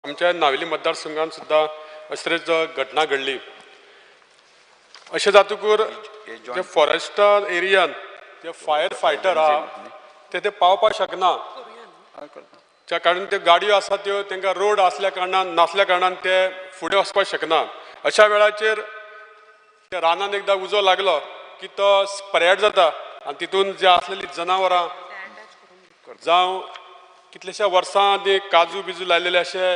आमच्या नावेली मतदारसंघात सुद्धा अशेच घटना घडली. अशें जातकूर जे फॉरेस्ट एरियान जे फायर फायटर आहा ते पावपाक शकना. त्या कारण ते गाडयो आसा त्यो तांकां रोड असल्या कारणान नासल्या कारणान ते फुडें वचपाक शकना. अशा वेळाचेर त्या रानान एकदां उजो लागलो की तो स्प्रेड जाता आनी तितून जे आसलेली जनावरां जावं कितलेशा वर्सां ते काजू बिजू लायलेले अशे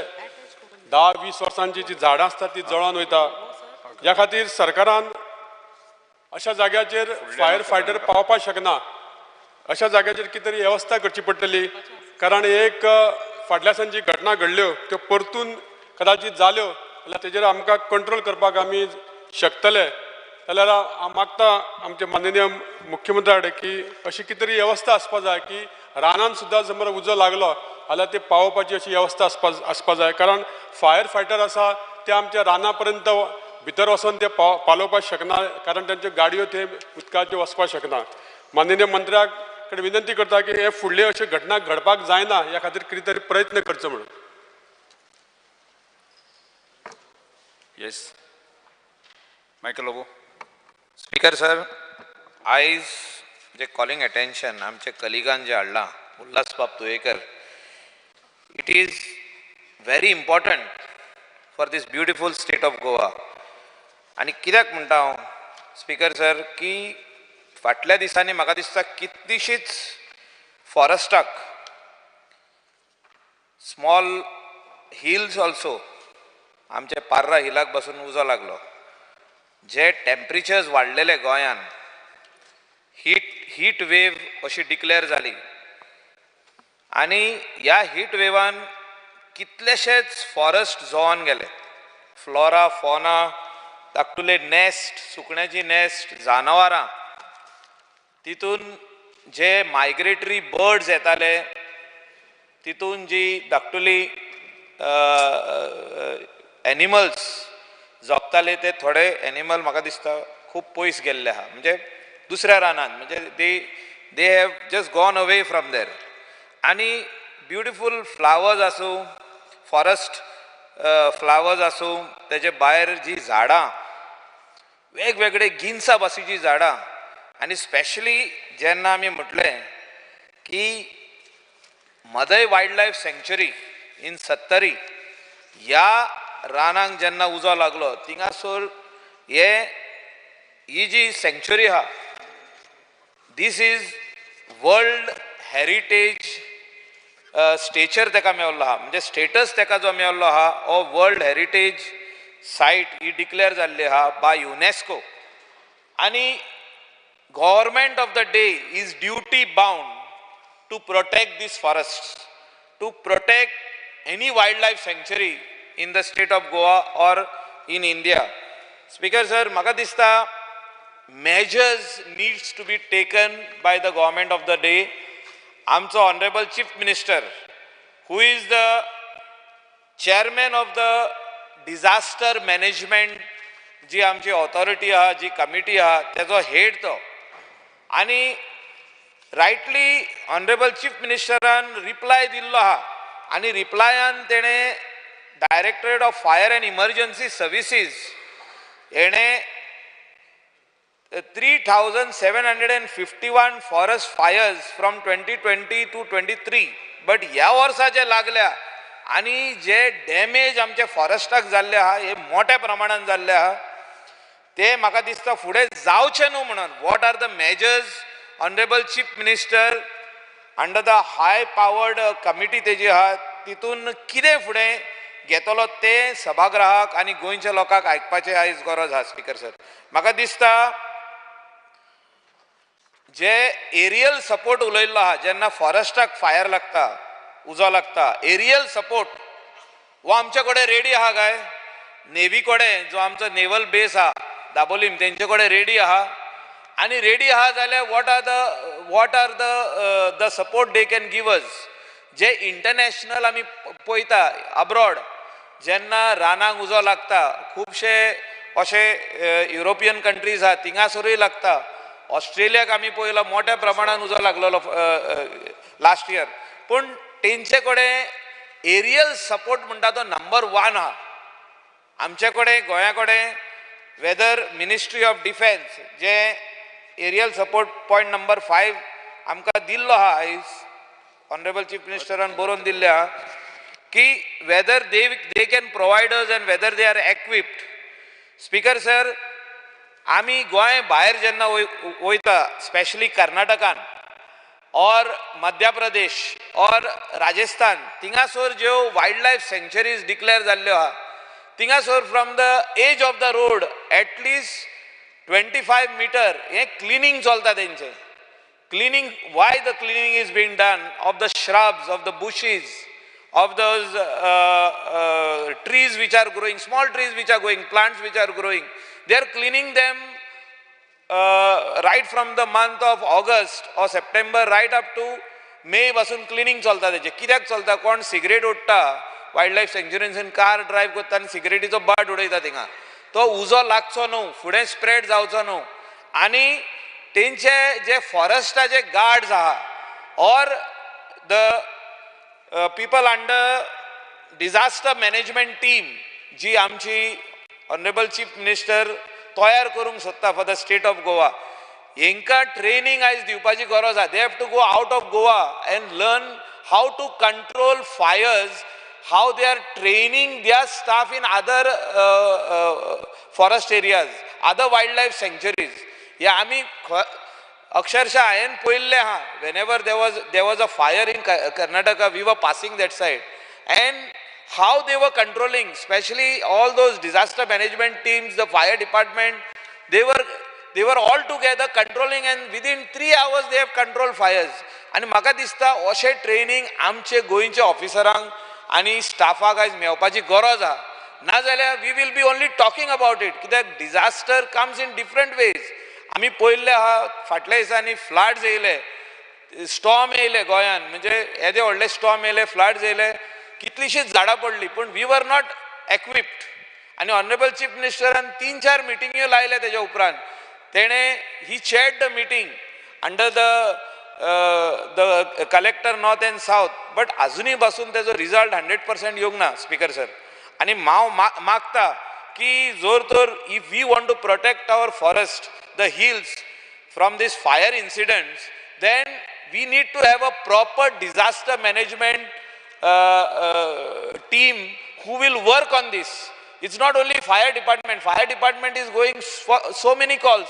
10-20 वर्सांची जी झाडां आसतात ती जळोन वयता. ह्या खातीर सरकारान अशा जाग्याचेर फायर फायटर पावपाक शकना. अशा जाग्याचेर कितें तरी वेवस्था करची पडटली. कारण एक फाटल्या दिसांनी जी घटना घडल्यो त्यो परतून कदाचित जाल्यो जाल्यार तेजेर आमकां कंट्रोल करपाक आमी शकतले. जाल्यार हांव मागता आमचे माननीय मुख्यमंत्री कडेन की अशी कितें तरी वेवस्था आसपाक जाय की रानान सुद्दां समज उजो लागलो जाल्यार ते पावोवपाची अशी वेवस्था आसपाक जाय. कारण फायर फायटर आसा ते आमच्या राना पर्यंत भितर वचून ते पालोवपाक शकना. कारण तांच्यो गाडयो थंय उदकाच्यो वचपाक शकना. माननीय मंत्र्याक कडेन विनंती करता की हे फुडले अशे घटना घडपाक जायना ह्या खातीर कितें तरी प्रयत्न करचो म्हणून. Yes Michael Lobo. Speaker sir, आयज जे कॉलिंग अटेंशन आमचे कलिगान जे हाडला Ulhas Bab Tuyekar, it is very important for this beautiful state of Goa. आनी कित्याक म्हणटा हांव स्पीकर सर की फाटल्या दिसांनी म्हाका दिसता कितलीशीच फॉरेस्टाक स्मॉल हिल्स ऑल्सो आमचे पार्रा हिलाक बसून उजो लागलो. जे टेम्परेचर्स वाडलेले गोंयान, हीट वेव्ह अशी डिक्लेअर जाली आनी ह्या हीट वेव्हान कितलेशेच फॉरेस्ट जळोन गेले. फ्लोरा फॉना धाकटुले नेस्ट, सुकण्याची नेस्ट, जनावरां, तितून जे मायग्रेटरी बर्ड्स येताले तितून जी धाकटुली एनिमल्स जगताले ते थोडे एनिमल म्हाका दिसता खूब पयस गेल्ले आहा. म्हणजे दुसऱ्या रानान म्हणजे they have just gone away from there. आनी ब्युटिफूल फ्लावर्स आसूं, फॉरेस्ट फ्लावर्स आसूं, तेजे भायर जी झाडां, वेगवेगळे गिन्सा भाशेची झाडां, आनी स्पेशली जेन्ना आमी म्हटलें की मदय वायल्ड लायफ सँक्च्युरी इन सत्तरी ह्या रानांक जेन्ना उजो लागलो थिंगासोर ही जी सँक्च्युरी आहा this is world heritage stature तेका मेळ्ळो आहा. म्हणजे स्टेटस तेका जो मेळ्ळो आहा हो वर्ल्ड हेरिटेज सायट ही डिक्लेअर जाल्ली आहा बाय युनेस्को. आनी government of the day is duty bound to protect this forests, to protect any wildlife sanctuary in the state of Goa or in India. Speaker sir, म्हाका दिसता measures needs to be taken by the government of the day. आमचो honorable chief minister who is the chairman of the disaster management जी आमची authority आहा, जी committee आहा, तेजो head तो. आनी rightly honorable chief ministeran reply दिल्लो आहा आनी रिप्लायान तेणे directorate of fire and emergency services हेणे 3751 forest fires from 2020 to 23 but ह्या वर्सा जे लागल्या आनी जे डॅमेज आमच्या फॉरेस्टाक जाल्ले आहा हे मोठ्या प्रमाणात जाल्ले आहा. ते म्हाका दिसता फुडें जावचे न्हू म्हणून what are the measures honourable chief minister under the high powered committee तेजी आहा तितून कितें फुडें घेतलो ते सभागृहाक आनी गोंयच्या लोकांक आयकपाची आयज गरज आहा. स्पीकर सर, म्हाका दिसता जे एरियल सपोर्ट उलयल्लो आहा जेन्ना फॉरेस्टाक फायर लागता, उजो लागता, एरियल सपोर्ट हो आमचे कडेन रेडी आहा काय? नेव्ही कडेन जो आमचो नेवल बेस आहा दाबोलीम तेंचे कडेन रेडी आहा. आनी रेडी आहा जाल्यार what are the support they can give us. जे इंटरनॅशनल आमी पळयता अब्रॉड जेन्ना रानांक उजो लागता, खुबशे अशे युरोपियन कंट्रीज आहा थिंगासरूय लागता. ऑस्ट्रेलियाक आमी पळयला मोठ्या प्रमाणात उजो लागलेलो लास्ट इयर. पूण तेंचे कडेन एरियल सपोर्ट म्हणटा तो नंबर 1 आहा आमचे कडेन गोंया कडेन वेदर मिनिस्ट्री ऑफ डिफेन्स जे एरियल सपोर्ट पॉयंट नंबर 5 आमकां दिल्लो आहा आयज ऑनरेबल चीफ मिनिस्टरान बरोवन दिल्ले आहा की whether they can provide us and whether they are equipped. Speaker sir, आमी गोंय भायर जेन्ना वयता स्पेशली कर्नाटकान और मध्य प्रदेश और राजस्थान थिंगासोर ज्यो वायल्ड लायफ सँक्चुरीज डिक्लेअर जाल्ल्यो आहा थिंगासोर from the edge of the road at least 25 metre हे क्लिनिंग चलता तेंचे. Cleaning, why the cleaning is being done of the shrubs, of the bushes, of those trees which are growing, small trees which are growing, plants which are growing. They are cleaning them right from the month of August or September right up to May पासून cleaning चलता तेचे. कित्याक चलता? कोण cigarette ओडटा wild life सँक्चुरींतसून car drive करता आनी सिगरेटीचो बाट उडयता थिंगा, तो उजो लागचो न्हू, फुडें स्प्रेड जावचो न्हू. आनी तेंचे जे फॉरेस्टाचे गार्ड्स आहा और the people under disaster management team जी आमची ऑनरेबल चीफ मिनिस्टर तयार करूंक सोदता for the state of Goa, हेंकां ट्रेनिंग आयज दिवपाची गरज आहा. They have to go out of Goa and learn how to control fires, how they are training their staff in other forest areas, other wildlife sanctuaries. Yeah, आमी अक्षरशः हांवें पळयल्लें आहा. whenever there was a fire in Karnataka, we were passing that side and how they were controlling, especially all those disaster management teams, the fire department, they were all together controlling and within 3 hours they have controlled fires. आणि म्हाका दिसता अशें training आमचे गोंयच्या ऑफिसरांक आनी स्टाफाक आयज मेळपाची गरज आहा. नाजाल्यार we will be only talking about it. कित्याक disaster comes in different ways. आमी पळयल्ले आहा फाटल्या दिसांनी फ्लड्स येयले, स्टॉर्म येयले गोंयान, म्हणजे येदे व्हडले स्टॉर्म येयले, फ्लड्स येयले, कितलीशींच झाडां पडली, पूण वी वर नॉट एक्विप्ड. आनी ऑनरेबल चीफ मिनिस्टरान 3-4 मिटिंग्यो लायले तेज्या उपरांत. तेणें he chaired the meeting under the collector north and south, but अजूनही पासून तेजो रिजल्ट 100% येवंक ना स्पीकर सर. आनी हांव मागता की जोर तर if we want to protect our forest, the hills from this fire incidents, then we need to have a proper disaster management team who will work on this. It's not only fire department is going for so many calls.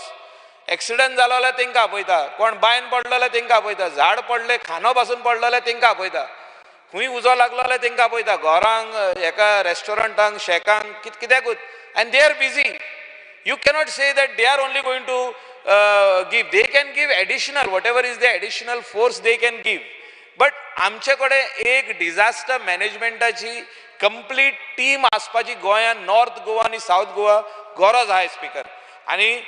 Accident जालो जाल्यार तेंकां आपयता, कोण Bayern पडलो जाल्यार तेंकां आपयता, झाड पडले, खानो पासून पडलो जाल्यार तेंकां आपयता, खंय उजो लागलो जाल्यार तेंकां आपयता, घरांक, एका रेस्टॉरंटांक, शेकांक, कित्याकूच. And they are busy. You cannot say that they are only going to give. They can give additional whatever is the additional force they can give. But आमचे कडेन एक डिजास्टर मॅनेजमेंटाची कंप्लीट टीम आसपाची गोंयान, north Goa आनी south Goa गरज आहा speaker. आनी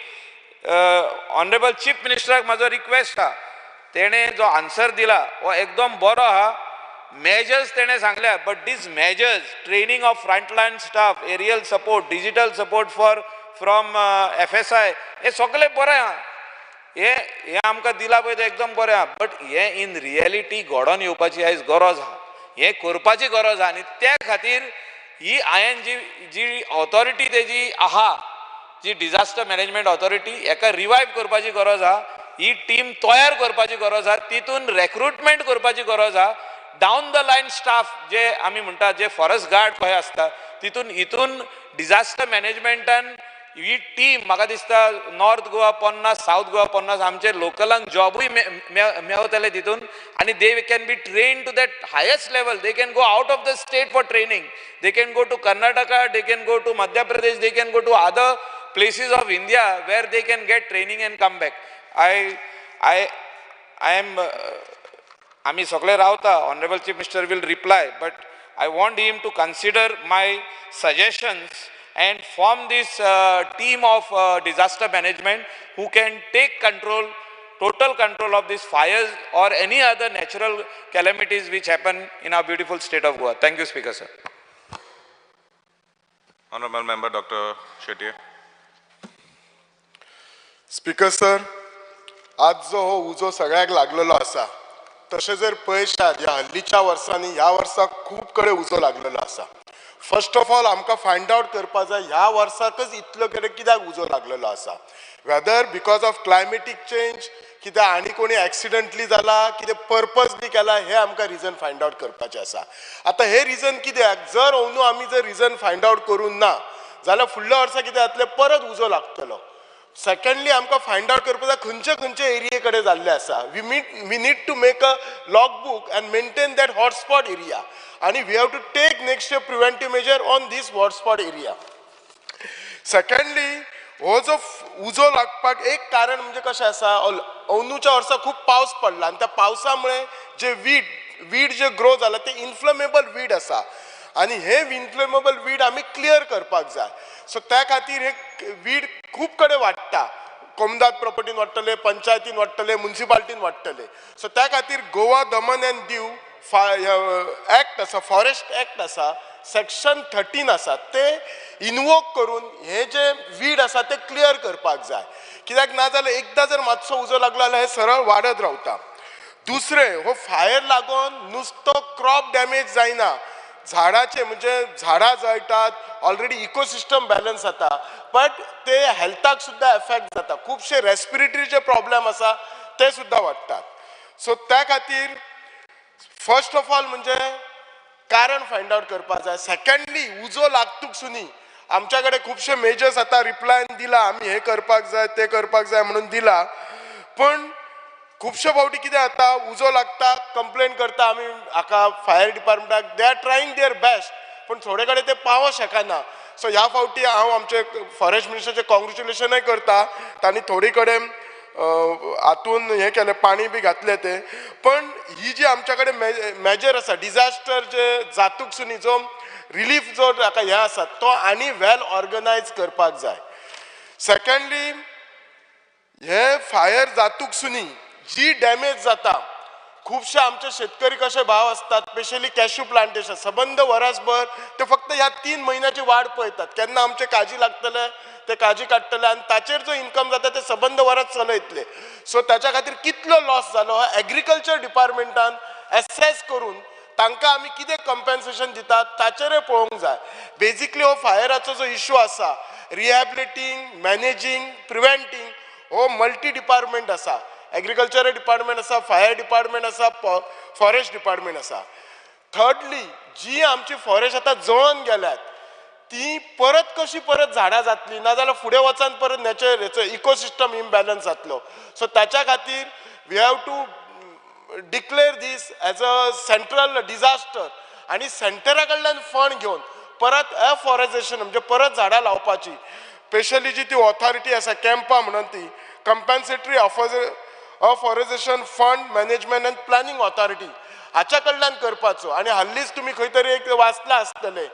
ऑनरेबल चीफ मिनिस्टराक म्हाजो रिक्वेस्ट आहा, तेणें जो आन्सर दिला हो एकदम बरो आहा. मेजर्स तेणें सांगल्या, but these measures, training of frontline staff, aerial support, digital support from FSI, हे सगळें बरें आहा. हे आमकां दिला पळय तें एकदम बरें आहा. बट हे इन रियलिटी घडोवन येवपाची आयज गरज आहा, हे करपाची गरज आहा. आनी त्या खातीर ही हांवें जी ऑथॉरिटी तेजी आहा, जी डिजास्टर मॅनेजमेंट ऑथॉरिटी, हेका रिवायव करपाची गरज आहा. ही टीम तयार करपाची गरज आहा, तितून रेक्रुटमेंट करपाची गरज आहा. डावन द लायन स्टाफ जे आमी म्हणटा, जे फॉरेस्ट गार्ड खंय आसता, हितून डिजास्टर मॅनेजमेंटान ही टीम, म्हाका दिसता नॉर्थ गोवा 50, साऊथ गोवा 50, आमचे लोकलांक जॉबूय मेळतले तितून. आनी they can be train to that highest level. They can go out of the state for training. They can go to Karnataka, they can go to Madhya Pradesh, they can go to other places of India where they can get training and come back. I am आमी सगळे रावता. Honorable Chief Minister will reply, but I want him to consider my suggestions and form this team of disaster management who can take total control of these fires or any other natural calamities which happen in our beautiful state of Goa. Thank you, Speaker, sir. Honorable Member Dr. Shetty. Speaker sir, आज जो हो उजो सगळ्याक लागलेलो आसा, तशें जर पळयशात ह्या हल्लीच्या वर्सांनी ह्या वर्साक खूब कडेन उजो लागलेलो आसा. फर्स्ट ऑफ ऑल आमकां फायंड आउट करपा जाय ह्या वर्साकच इतलो कडेन कित्याक उजो लागलेलो आसा. Whether because of climatic change, कित्याक आनी कोणी एक्सिडेंटली जाला, कितें पर्पजली केला, हे आमकां रिजन फायंड आउट करपाचें आसा. आतां हे रिजन कित्याक, जर अंदू आमी जर रिजन फायंड आउट करूं ना जाल्यार फुडल्या वर्सा कितें जातलें, परत उजो लागतलो. सेकंडली आमकां फायंड आउट करपाक जाय खंयचे खंयचे एरिये कडेन जाल्ले आसा. We need to make a log book and maintain that hotspot area, आणि we have to take next year preventive measure on this hotspot area. Secondly हो जो उजो लागपाक एक कारण म्हणजे कशें आसा, अंदूच्या वर्सा खूब पावस पडला आणि त्या पावसामुळे जे वीड जे ग्रो जाला ते इन्फ्लेमेबल वीड आसा, आणि हे इन्फ्लेमेबल वीड आमी क्लियर करपाक जाय. सो त्या खातीर हे वीड खूब कडेन वाडटा. कोमदात प्रॉपर्टीन वाडटले, पंचायतीन वाडटले, म्युनिसिपालिटीन वाडटले. सो त्या खातीर गोवा दमन अँड दीव ऍक्ट आसा, फॉरेस्ट ऍक्ट आसा, सेक्शन 13 आसा, ते इन्वोक करून हे जे वीड आसा ते क्लियर करपाक जाय. कित्याक ना जाल्यार एकदां जर मातसो उजो लागलो जाल्यार हे सरळ वाडत रावता. दुसरें, हो फायर लागून नुसतो क्रॉप डॅमेज जायना, झाडाचे म्हणजे झाडां जळटात, ऑलरेडी इकोसिस्टम बॅलन्स जाता, बट ते हेल्थाक सुद्दां एफेक्ट जाता. खुबशे रेस्पिरेटरी जे प्रॉब्लेम आसा ते सुद्दां वाडटात. सो त्या खातीर फर्स्ट ऑफ ऑल म्हणजे कारण फायंड आउट करपाक जाय. सेकंडली उजो लागतूक सुनी आमच्या कडेन खुबशे मेजर्स आतां रिप्लायन दिला, आमी हे करपाक जाय ते करपाक जाय म्हणून दिला, पण खुबशे फावटी कितें जाता, उजो लागता, कंप्लेन करता आमी हाका फायर डिपार्टमेंटाक, they are trying their best, पण थोडे कडेन ते पावों शकना. सो ह्या फावटी हांव आमचे फॉरेस्ट मिनिस्टरचे कॉंग्रेच्युलेशनय करता, तांणी थोडी कडेन हातून हे केले, पाणी बी घातले ते. पण ही जी आमच्या कडेन मेजर आसा, डिझास्टर जे जातूक सुनी जो रिलीफ जो हाका हे आसा तो आनी वेल ऑर्गनायज करपाक जाय. सेकंडली हे फायर जातूक सुनी जी डॅमेज जाता, खुबशे आमचे शेतकरी कशे भाव असतात, स्पेशली कॅश्यू प्लांटेशन, सबंद वरसभर ते फक्त ह्या 3 महिन्याची वाट पळयतात, केन्ना आमचे काजी लागतले ते काजी काडटले, आणि ताचेर जो इन्कम जाता ते सबंद वरस चलयतले. सो त्याच्या खातीर कितलो लॉस जालो हो एग्रीकल्चर डिपार्टमेंटान एसेस करून तांकां आमी कितें कंपेन्सेशन दितात ताचेरय पळोवंक जाय. बेजिकली हो फायराचो जो इश्यू आसा, रिहॅबिलिटींग, मॅनेजींग, प्रिव्हेंटींग, हो मल्टी डिपार्टमेंट आसा. एग्रीकल्चर डिपार्टमेंट आसा, फायर डिपार्टमेंट आसा, फॉरेस्ट डिपार्टमेंट आसा. थर्डली जी आमची फॉरेस्ट आतां जळोन गेल्यात ती परत कशी परत झाडां जातली, नाजाल्यार फुडें वचून परत हेचो इकोसिस्टम इम्बॅलन्स जातलो. सो ताच्या खातीर we have to declare this as a central disaster, आणि सेंटरा कडल्यान फंड घेवन परत अफॉरेस्टेशन म्हणजे परत झाडां लावपाची. स्पेशली जी ती ऑथॉरिटी आसा कॅम्पा म्हणून ती compensatory afforestation fund management and planning authority हाच्या कडल्यान करपाचो. आणि हल्लीच तुम्ही खंय तरी एक वाचला आसतले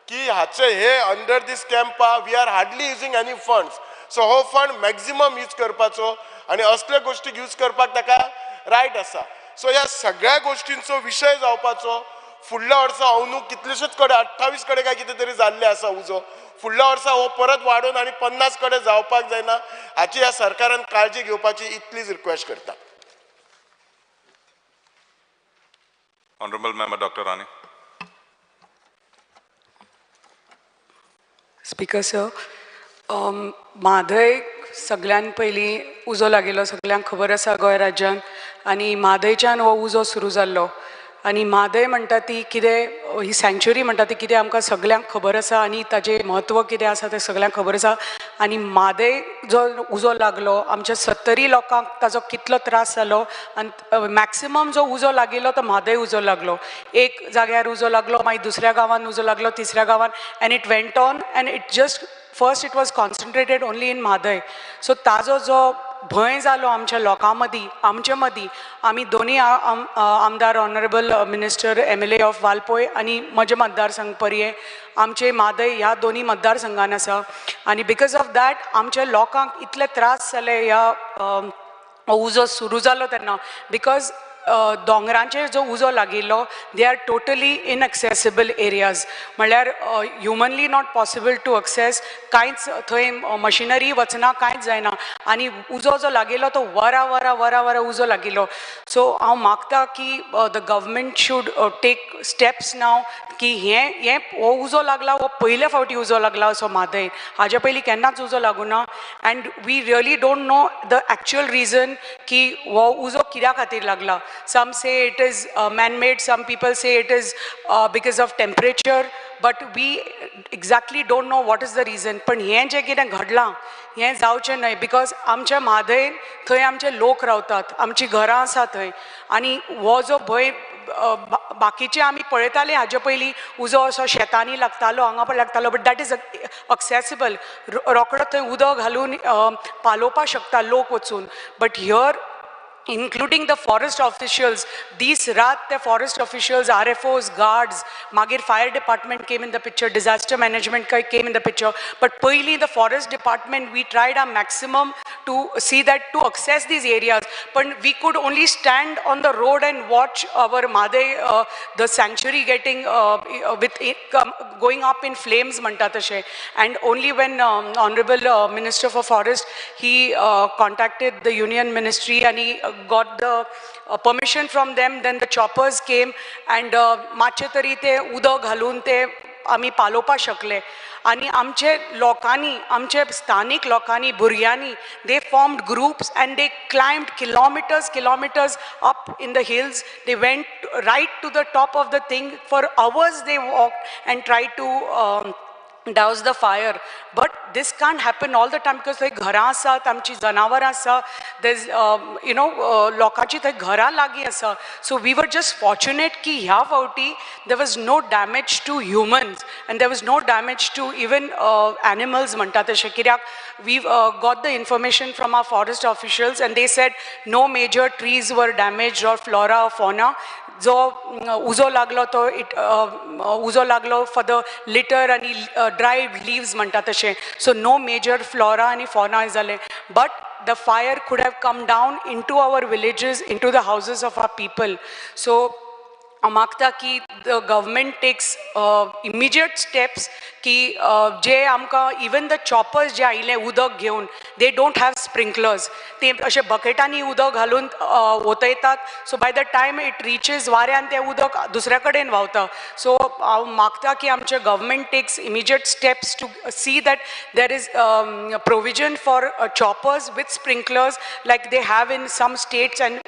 की हाचे हे under this CAMPA we are hardly using any funds. So हो फंड मॅक्झिमम यूज करपाचो, आणि असले गोष्टी यूज करपाक ताका रायट आसा. सो ह्या सगळ्या गोष्टींचो विशय जावपाचो. फुडल्या वर्सा अंदू कितलेशेच कडेन 28 कडेन काय कितें तरी जाल्ले आसा उजो. फुडल्या वर्सा हो परत वाडून आनी 50 कडेन जावपाक जायना, हाची ह्या सरकारान काळजी घेवपाची इतलीच रिक्वेस्ट करता. Honorable Member Dr. Rani. Speaker sir, Mhadei सगळ्यान पयलीं उजो लागिल्लो सगळ्यांक खबर आसा गोंय राज्यान, आनी म्हादयच्यान हो उजो सुरू जाल्लो. आनी म्हादय म्हणटा ती कितें, ही सँक्च्युरी म्हणटा ती कितें आमकां सगळ्यांक खबर आसा, आनी ताजें म्हत्व कितें आसा तें सगळ्यांक खबर आसा. आनी म्हादय जो उजो लागलो आमच्या 70 लोकांक ताजो कितलो त्रास जालो, आनी मॅक्सिमम जो उजो लागिल्लो तो म्हादय उजो लागलो. एक जाग्यार उजो लागलो, मागीर दुसऱ्या गांवान उजो लागलो, तिसऱ्या गांवान, end it went on end it just first it was concentrated only in Mhadei. So ताजो जो भंय जालो आमच्या लोकां मदीं, आमचे मदीं, आमी दोनी आमदार, honourable minister, MLA of Valpoi आनी म्हजे मतदारसंघ पर्ये, आमचे म्हादय ह्या दोनी मतदारसंघान आसा. आनी बिकॉज ऑफ दॅट आमच्या लोकांक इतले त्रास जाले ह्या उजो सुरू जालो तेन्ना. बिकॉज दोंगरांचेर जो उजो लागिल्लो they are totally inaccessible areas म्हळ्यार humanly not possible to access कांयच थंय मशिनरी वचना कांयच जायना आनी उजो जो लागिल्लो तो वरां वरां वरां वरां उजो लागिल्लो सो हांव मागता की the government should take steps now की हे हो उजो लागला हो पयले फावटी उजो लागला असो म्हादय हाजे पयलीं केन्नाच उजो लागूना and we really don't know the actual reason की हो उजो कित्या खातीर लागला some say it is man-made some people say it is because of temperature but we exactly don't know what is the reason पण हें जें कितें घडलां हें जावचें न्हय बिकॉज आमच्या म्हादयन थंय आमचे लोक रावतात आमची घरां आसा थंय आनी हो जो भंय बाकीचे आमी पळयताले हाजे पयलीं उजो असो शेतांनी लागतालो हांगा पण लागतालो बट दॅट इज एक्सेसिबल रोकडो थंय उदक घालून पालोवपाक शकता लोक वचून but here including the forest officials, these the forest officials, RFOs, guards, magir fire department came in the picture, disaster management came in the picture, but पहिली the forest department, we tried our maximum to see that to access these areas, but we could only stand on the road and watch our Madhe, the sanctuary getting, with it, going up in flames, manta tashe, and only when Honorable Minister for Forest, he contacted the Union Ministry and he got the permission from them then the choppers came and मातशे तरी ते उदक घालून ते आमी पालोवपाक शकले आनी आमचे लोकांनी आमचे स्थानीक लोकांनी भुरग्यांनी they formed groups and they climbed kilometers up in the hills they went right to the top of the thing for hours they walked and tried to douse the fire but this can't happen all the time because they घरां आसात आमची जनावरां आसा there's लोकांची थंय घरां लागीं आसा so we were just fortunate की ह्या फावटी there was no damage to humans and there was no damage to even animals म्हणटा तशें कित्याक we got the information from our forest officials and they said no major trees were damaged or flora or fauna जो उजो लागलो तो उजो लागलो for the litre आनी ड्रायड लिव्स म्हणटा तशें सो नो मेजर फ्लोरा आनी फॉना जालें but the fire could have come down into our villages into the houses of our people so मागता की the government takes immediate steps की जे आमकां even the choppers जे आयले उदक घेवन they don't have sprinklers ते अशे बकेटांनी उदक घालून वतयतात so by the time it reaches वाऱ्यान तें उदक दुसऱ्या कडेन व्हांवता so हांव मागता की आमचे government takes immediate steps to see that there is provision for choppers with sprinklers like they have in some states and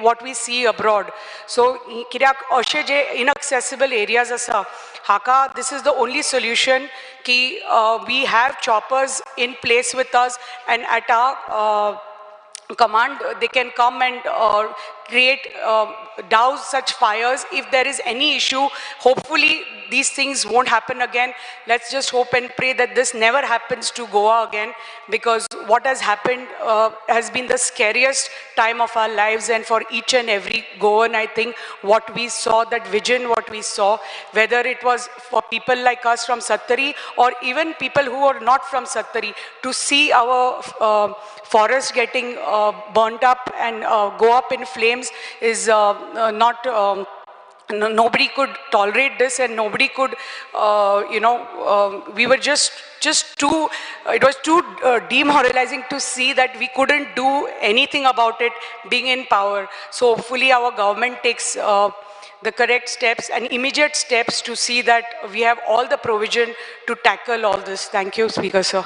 what we see abroad so कित्याक अशे जे inaccessible areas आसा हाका this is the only solution ki we have choppers in place with us and at our command they can come and create douse such fires if there is any issue hopefully these things won't happen again let's just hope and pray that this never happens to Goa again because what has happened has been the scariest time of our lives and for each and every Goan I think what we saw that vision what we saw whether it was for people like us from Sattari or even people who are not from Sattari to see our forest getting burnt up and go up in flames is not nobody could tolerate this and nobody could we were just too it was too demoralizing to see that we couldn't do anything about it being in power so hopefully our government takes the correct steps and immediate steps to see that we have all the provision to tackle all this thank you speaker sir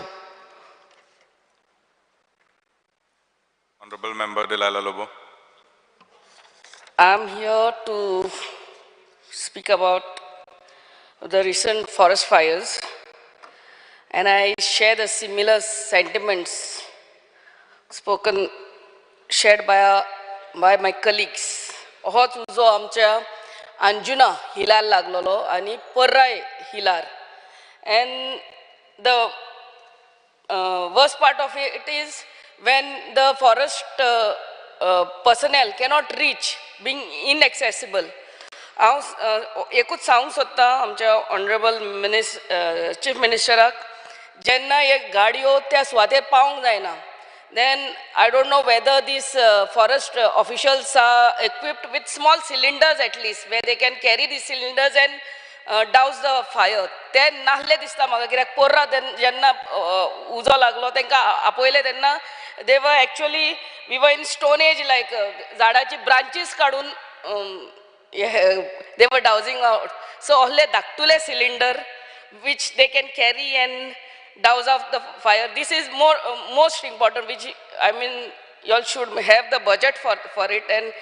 Honorable Member Delilah Lobo. I'm here to speak about the recent forest fires and I share the similar sentiments shared by my colleagues. होच उजो आमच्या अंजुना हिलार लागलेलो आणि पर्राय हिलार and the worst part of it is when the forest personnel cannot reach being inaccessible हांव एकूच सांगूंक सोदतां आमच्या ऑनरेबल चीफ मिनिस्टराक जेन्ना एक गाडयो त्या सुवातेर पावूंक जायना Then I don't know whether these forest officials are equipped with small cylinders at least, where they can carry these cylinders and douse the fire. Then nahle dista maga kirak porra jenna ujo laglo tenka apoile tenna they were actually, we were in stone age, like zadachi branches kadun they were dousing out. So ohle daktule cylinder which they can carry and douse off the fire. This is most important, which I mean you all should have the budget for it and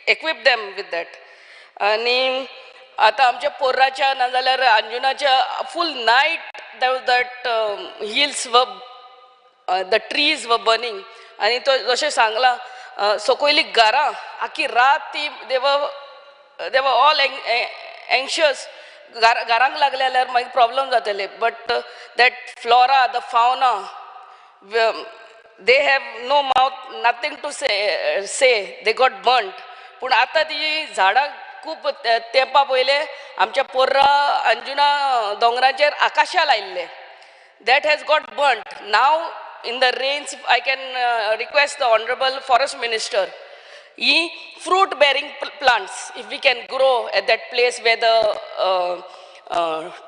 equip them with that. आणि आता आमच्या पोर्राच्या नाजाल्यार अंजुनाच्या full night that hills were the trees were burning आणि तो जशें सांगला सकयली घरां आखी रात ती they were all anxious. घरांक लागले जाल्यार मागीर प्रॉब्लम जातले. बट दॅट फ्लोरा द फावना they have no mouth, nothing to say they got burnt. पूण आतां ती झाडां खूब तेंपा पयले आमच्या पोर्रा अंजुना दोंगराचेर आकाशा लायिल्ले. That has got burnt. Now in the rains I can request the Honorable Forest Minister, fruit bearing plants, if we can grow at that place where the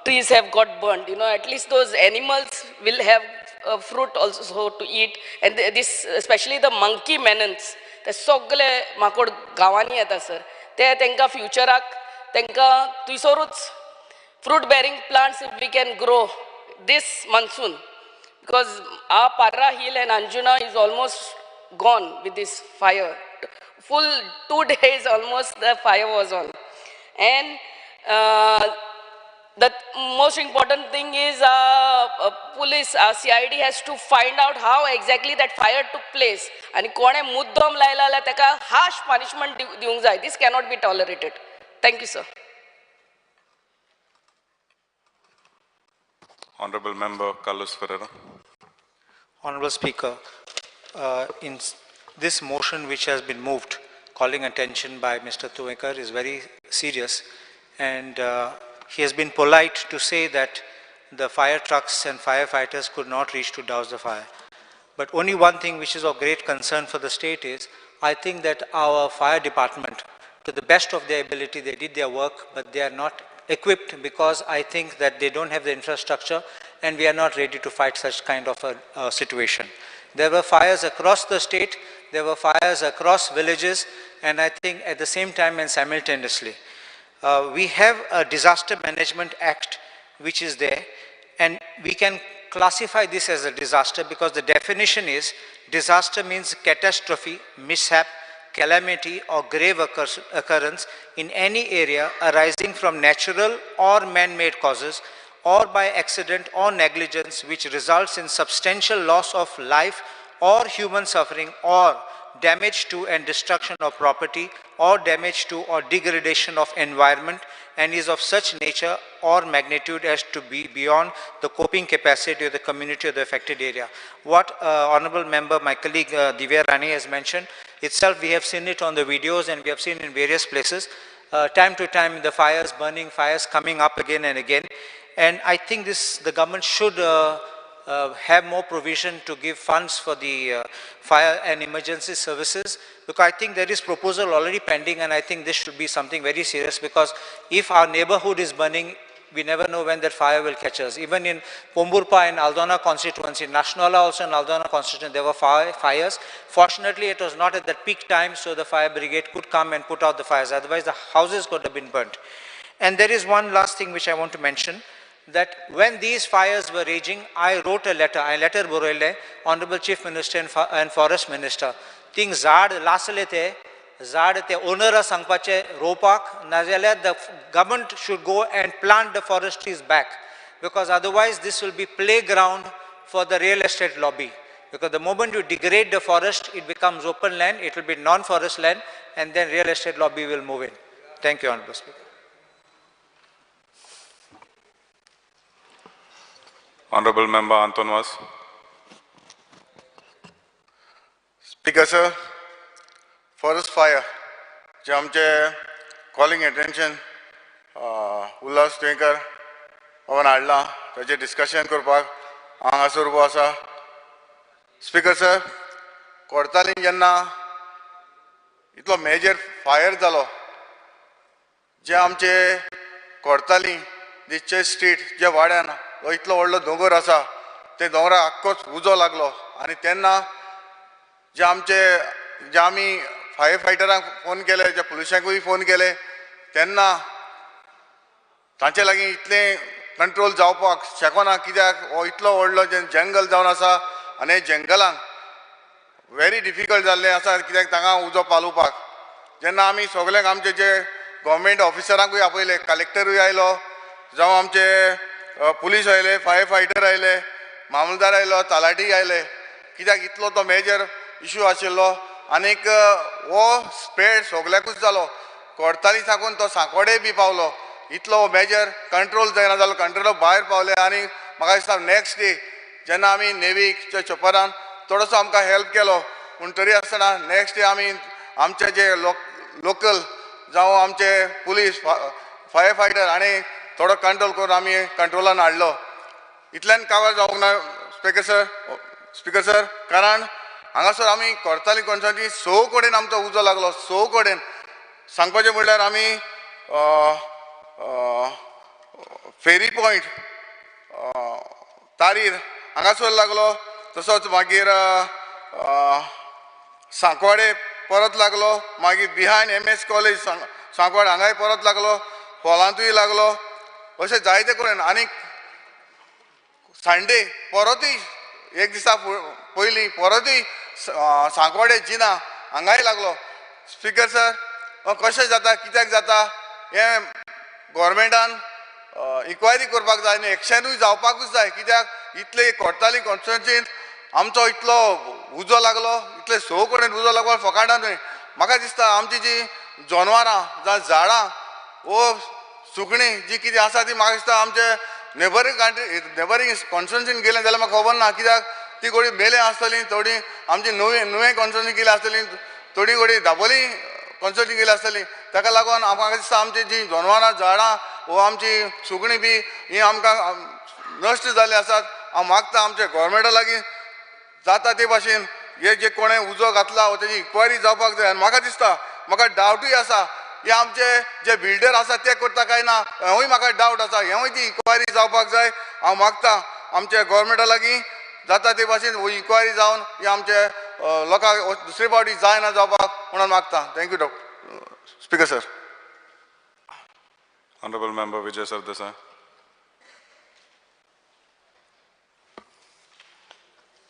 trees have got burnt, at least those animals will have fruit also to eat. And this, especially the monkey menons, ते सगळे माकोड गांवांनी येता sir, ते तांकां फ्युचराक तांकां थंयसरूच fruit bearing plants if we can grow this monsoon, because our Parra hill and Anjuna is almost gone with this fire. Full 2 days almost the fire was on. And the most important thing is police, CID has to find out how exactly that fire took place. And kone muddam laila la taka harsh punishment diung jai. This cannot be tolerated. Thank you, sir. Honorable Member Carlos Ferreira. Honorable Speaker, in this motion which has been moved, calling attention by Mr. Tuekar, is very serious, and he has been polite to say that the fire trucks and firefighters could not reach to douse the fire. But only one thing which is of great concern for the state is, I think that our fire department, to the best of their ability, they did their work, but they are not equipped, because I think that they don't have the infrastructure and we are not ready to fight such kind of a situation. There were fires across the state, there were fires across villages, and I think at the same time and simultaneously. We have a Disaster Management Act which is there, and we can classify this as a disaster because the definition is, disaster means catastrophe, mishap, calamity or grave occurrence in any area arising from natural or man-made causes or by accident or negligence which results in substantial loss of life or human suffering or damage to and destruction of property or damage to or degradation of environment and is of such nature or magnitude as to be beyond the coping capacity of the community of the affected area. What Honorable Member, my colleague Divya Rani has mentioned, itself we have seen it on the videos and we have seen in various places, time to time the fires burning, fires coming up again and again. And I think the government should have more provision to give funds for the fire and emergency services, because I think there is proposal already pending, and I think this should be something very serious, because if our neighborhood is burning, we never know when that fire will catch us. Even in Pomburpa and Aldona constituency, Nationala also in Aldona constituency, there were fires. Fortunately, it was not at that peak time, so the fire brigade could come and put out the fires. Otherwise, the houses could have been burnt. And there is one last thing which I want to mention, that when these fires were raging, I wrote a letter, Honorable Chief Minister and Forest Minister. Think zad lasalete, zad te onera sangpache ropak, nazale, the government should go and plant the forest trees back, because otherwise this will be playground for the real estate lobby. Because the moment you degrade the forest, it becomes open land, it will be non-forest land, and then real estate lobby will move in. Thank you, Honorable Speaker. Honorable Member Anton Was. Speaker sir, forest fire, जे आमचे calling attention Ulhas Tuyenkar बाबान हाडला, ताचे discussion करपाक हांगासर उबो आसा. Speaker sir, कोर्तालीं जेन्ना इतलो मेजर फायर जालो, जे आमचे कोर्तालीं जे चर्च स्ट्रीट जे वाड्यान इतलो व्हडलो दोंगर आसा, ते दोंगराक आख्खोच उजो लागलो. आनी तेन्ना जे आमी फायर फायटरांक फोन केले, जे पुलिसांकूय फोन केले, तेन्ना तांचे लागीं इतलें कंट्रोल जावपाक शकना. कित्याक हो इतलो व्हडलो जंगल जावन आसा आनी हे जंगलांत व्हेरी डिफिकल्ट जाल्लें आसा कित्याक तांकां उजो पालोवपाक. जेन्ना आमी सगळ्यांक आमचे जे गव्हर्मेंट ऑफिसरांकूय आपयले, कलेक्टरूय आयलो, जावं आमचे पुलीस आयले, फायर फायटर आयले, मामलदार आयलो, तलाटी आयले, कित्याक इतलो तो मेजर इशू आशिल्लो. आनीक हो स्प्रेड सगळ्याकूच जालो, कोर्ताली साकून तो सांकवाडे बी पावलो. इतलो मेजर कंट्रोल जायना जालो, कंट्रोला भायर पावले. आनी म्हाका दिसता नेक्स्ट डे जेन्ना आमी नेवीच्या चोपरान थोडोसो आमकां हेल्प केलो, पूण तरी आसतना नेक्स्ट डे आमी आमचे जे लोकल जावं आमचे पुलीस फायर फायटर आनी थोडो कंट्रोल करून आमी कंट्रोलान हाडलो. इतल्यान काबार जावंक ना स्पीकर सर, कारण हांगासर आमी कोर्ताली कॉन्स्टिट्युएन्सी 6 कडेन आमचो उजो लागलो. 6 कडेन सांगपाचें म्हणल्यार आमी फेरी पॉयंट, तारीर हांगासर लागलो, तसोच मागीर सांकवाडे परत लागलो, मागीर बिहायंड MS कॉलेज सांकवाडे हांगाय परत लागलो, पोलांतूय लागलो, अशें जायते कडेन. आनी संडे परतूय एक दिसा पयलीं परतूय सांकवाडे जिना हांगाय लागलो. स्पीकर सर, कशें जाता, कित्याक जाता, हें गोवोरमेंटान इन्क्वायरी करपाक जाय आनी एक्शनूय जावपाकूच जाय. कित्याक इतले कोर्ताली कॉन्स्टिट्युएन्सींत आमचो इतलो उजो लागलो, इतले 6 कडेन उजो लागलो फकाणांतूय. म्हाका दिसता आमची जी जनवरां जावं झाडां वो सुकणीं जी कितें आसा ती म्हाका दिसता आमचे नेबरींग कॉन्स्टिट्युएन्सीन गेलें जाल्यार म्हाका खबर ना, कित्याक ती कोणी मेलें आसतलीं, थोडीं आमची नुवें कॉन्स्टिट्युएन्सी गेली आसतलीं, थोडीं कोणी दाबोली कॉन्स्टिट्युएन्सी गेली आसतलीं. ताका लागून म्हाका दिसता आमची जी जनवरां झाडां वो आमची सुकणीं बी ही आमकां नश्ट जाल्ली आसात. हांव मागता आमच्या गोवोरमेंटा लागीं जाता ते भाशेन हे जे कोणें उजो घातला तेजी इन्क्वायरी जावपाक जाय. आनी म्हाका दिसता, म्हाका डावटूय आसा, हे आमचे जे बिल्डर आसा ते करता काय ना, हेंवूय म्हाका डावट आसा. हेंवूय ती इन्क्वायरी जावपाक जाय. हांव मागता आमच्या गोवोरमेंटा लागीं जाता ते भाशेन हो इन्क्वायरी जावन ही आमचे लोकांक दुसरे फावटी जायना जावपाक म्हणून मागता. Thank you speaker sir. Honorable Member Vijay Sardesai.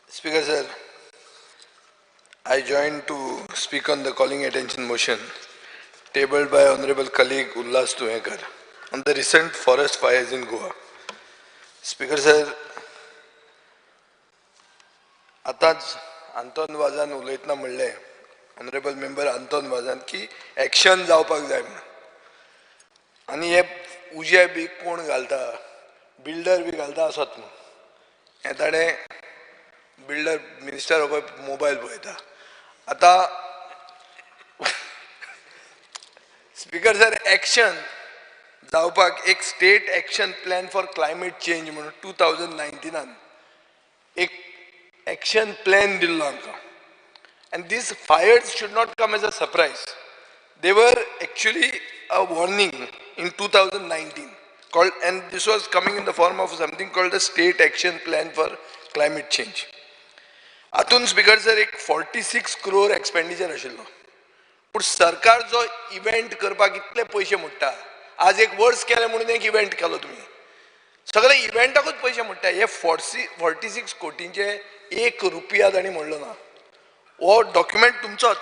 Speaker sir, I join to speak on the calling attention motion tabled by Honorable colleague Ullas Tuekar on the recent forest fires in Goa. Speaker sir, आताच आंतोन वाजान उलयतना म्हणलें honourable member Anton वाजान की action जावपाक जाय म्हणून. आनी हे उजे बी कोण घालता, बिल्डर बी घालता आसत न्हू. हें ताणें बिल्डर मिनिस्टर हो पळय मोबायल पळयता. आतां स्पीकर सर, एक्शन जावपाक एक state action plan for climate change म्हणून 2019 एक एक्शन प्लॅन दिल्लो आमकां. And these fires should not come as a surprise. They were actually a warning in 2019 called, and this was coming in the form of something called the State Action Plan for Climate Change. हातून speaker sir एक 46 crore expenditure आशिल्लो. पूण सरकार जो event करपाक इतले पयशे मोडटा, आज एक वर्स केले म्हणून एक इव्हेंट केलो तुमी, सगळे इव्हेंटाकूच पयशे मोडटा. हे 46 कोटींचे 1 रुपया ताणी मोडलो ना. वो डॉक्युमेंट तुमचोच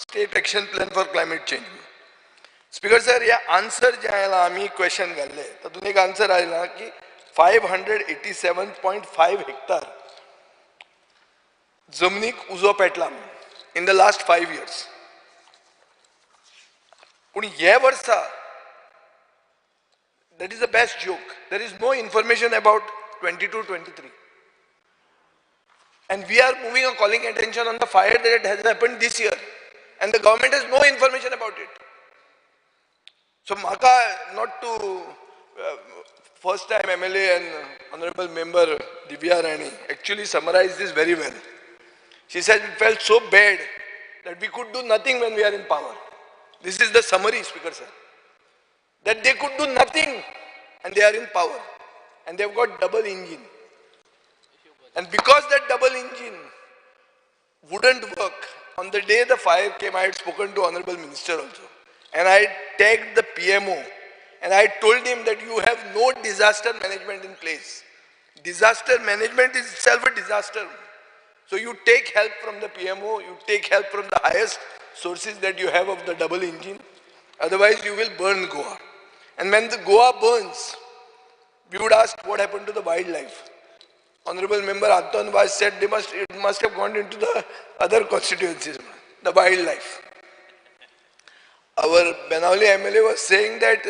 state action plan for climate change. Speaker sir, हे आन्सर जे आयला, आमी क्वेश्चन घाल्ले तातूंत एक आन्सर आयला की 587.5 हेक्टर जमनीक उजो पेटला इन द लास्ट 5 years. पूण हे वर्सा that is the best joke. There is no information about 22-23. And we are moving a calling attention on the fire that has happened this year. And the government has no information about it. So, Maka, not to first time MLA and Honorable Member Divya Rani actually summarized this very well. She said it felt so bad that we could do nothing when we are in power. This is the summary, Speaker sir. That they could do nothing and they are in power. And they've got double engine. And because that double engine wouldn't work, on the day the fire came, I had spoken to Honorable Minister also. And I tagged the PMO and I told him that you have no disaster management in place. Disaster management is itself a disaster. So you take help from the PMO, you take help from the highest sources that you have of the double engine. Otherwise you will burn Goa. And when the Goa burns, we would ask what happened to the wildlife. Honorable Member Anton Vaz said it must have gone into the other constituencies, the wildlife. Our Benavli MLA was saying that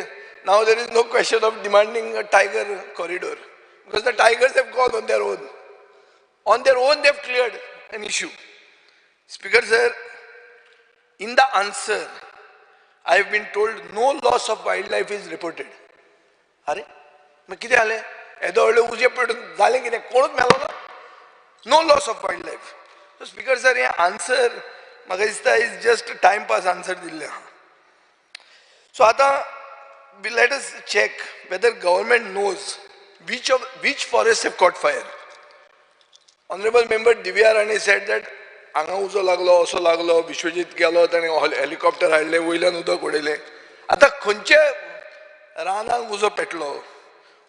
now there is no question of demanding a tiger corridor because the tigers have gone on their own. On their own they have cleared an issue. Speaker sir, in the answer, I have been told no loss of wildlife is reported. Are? No loss of wildlife. So Speaker sir, this answer is just a time pass answer. So let us check whether government knows which forests have caught fire. Honorable Member Divya Rani said that हांगा उजो लागलो असो लागलो विश्वजीत गेलो ताणें helicopter हाडले वयल्यान उदक उडयलें आतां खंयचे रानांक उजो पेटलो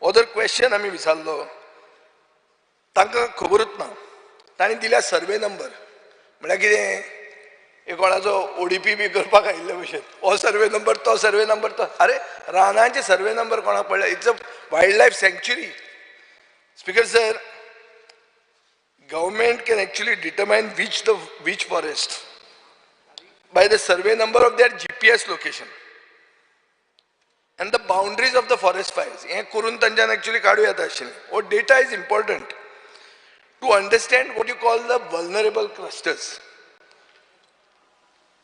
हो जर क्वेश्चन आमी विचारलो तांकां खबरूच ना तांणी दिल्या सर्वे नंबर म्हळ्यार कितें एक कोणाचो ओडीपी बी करपाक आयिल्ले भशेन हो सर्वे नंबर तो अरे रानांचे सर्वे नंबर कोणाक पडले it's a wild life sanctuary speaker sir government can actually determine which forest by the survey number of their GPS location and the boundaries of the forest fires. हे करून तांच्यान actually काडूं येता आशिल्लें. What data is important to understand what you call the vulnerable clusters.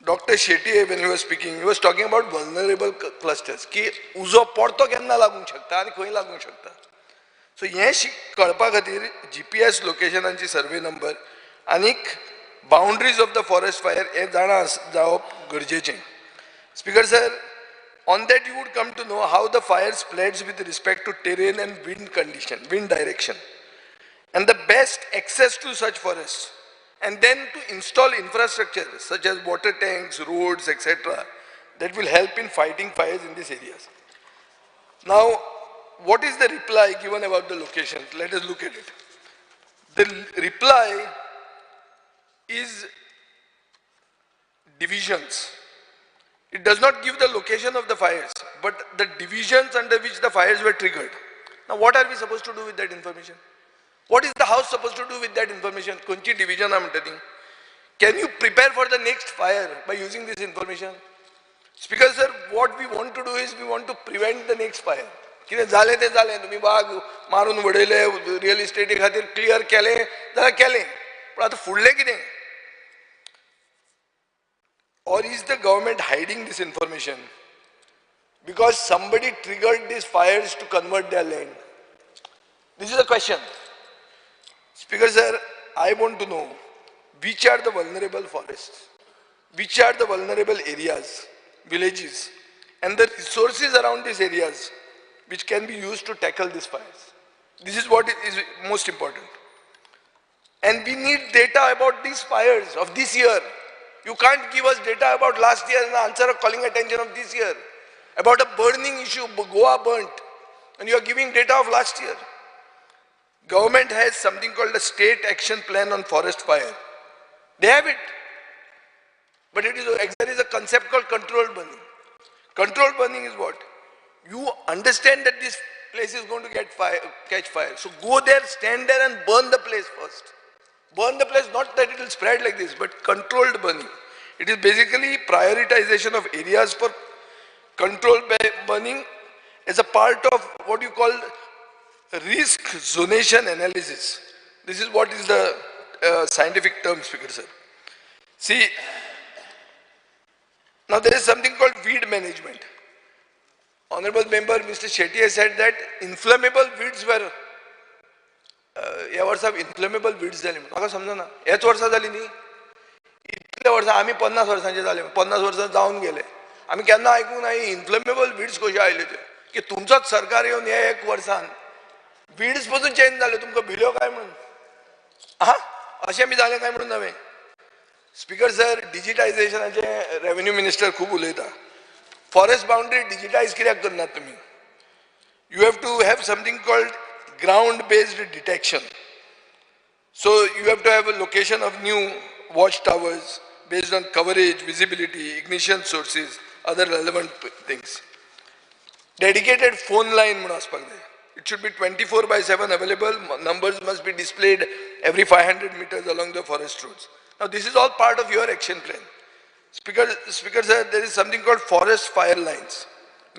Dr. Shetty, when he was speaking, he was talking about vulnerable clusters. की उजो पडतो केन्ना लागूंक शकता आनी खंय लागूंक शकता. So हे कळपा खातीर GPS लोकेशनांची सर्वे नंबर आनीक boundaries of the forest fire हे जाणा जावप गरजेचें. Speaker sir, on that you would come to know how the fire spreads with respect to terrain and wind condition, wind direction, and the best access to such forests, and then to install infrastructure such as water tanks, roads, etc. that will help in fighting fires in these areas. Now, what is the reply given about the locations? Let us look at it. The reply is divisions. It does not give the location of the fires, but the divisions under which the fires were triggered. Now, what are we supposed to do with that information? What is the house supposed to do with that information? Kunchi division I am telling. Can you prepare for the next fire by using this information? Speaker sir, what we want to do is we want to prevent the next fire. कितें जालें तें जालें तुमी बाग मारून उडयले real इस्टेटी खातीर clear केलें जाल्यार केलें पूण आतां फुडलें कितें or is the government hiding this information because somebody triggered these fires to convert their land? This is the question. Speaker sir, I want to know which are the vulnerable forests, which are the vulnerable areas, villages, and the resources around these areas which can be used to tackle these fires. This is what is most important. And we need data about these fires of this year. You can't give us data about last year and answer of calling attention of this year. About a burning issue, Goa burnt, and you are giving data of last year. Government has something called a state action plan on forest fire. They have it. But there is a concept called controlled burning. Controlled burning is what? You understand that this place is going to catch fire. So go there, stand there and burn the place first. Burn the place, not that it will spread like this, but controlled burning. It is basically prioritization of areas for controlled burning as a part of what you call risk zonation analysis. This is what is the scientific term, Speaker sir. See, now there is something called weed management. Honorable Member Mr. Shetty has said that inflammable weeds were ह्या वर्सा inflammable weeds जाली म्हाका समजना हेच वर्सा जाली न्ही इतल्या वर्सां आमी 50 वर्सांचे जाले 50 वर्सां जावन गेले आमी केन्ना आयकूंक ना इन्फ्लेमेबल वीड्स कशे आयले ते की तुमचोच सरकार येवन हे एक वर्सान वीड्स पसून चेंज जाले तुमकां भिल्यो काय म्हणून आहा अशें बी जालें काय म्हणून नवें स्पीकर सर डिजिटायझेशनाचे रेव्हेन्यू मिनिस्टर खूब उलयता फॉरेस्ट बाउंड्री डिजिटायज कित्याक करनात तुमी you have to have something called ground based detection so you have to have a location of new watchtowers based on coverage visibility ignition sources other relevant things dedicated phone line म्हणून आसपाक जाय it should be 24/7 available numbers must be displayed every 500 meters along the forest roads now this is all part of your action plan speaker sir there is something called forest fire lines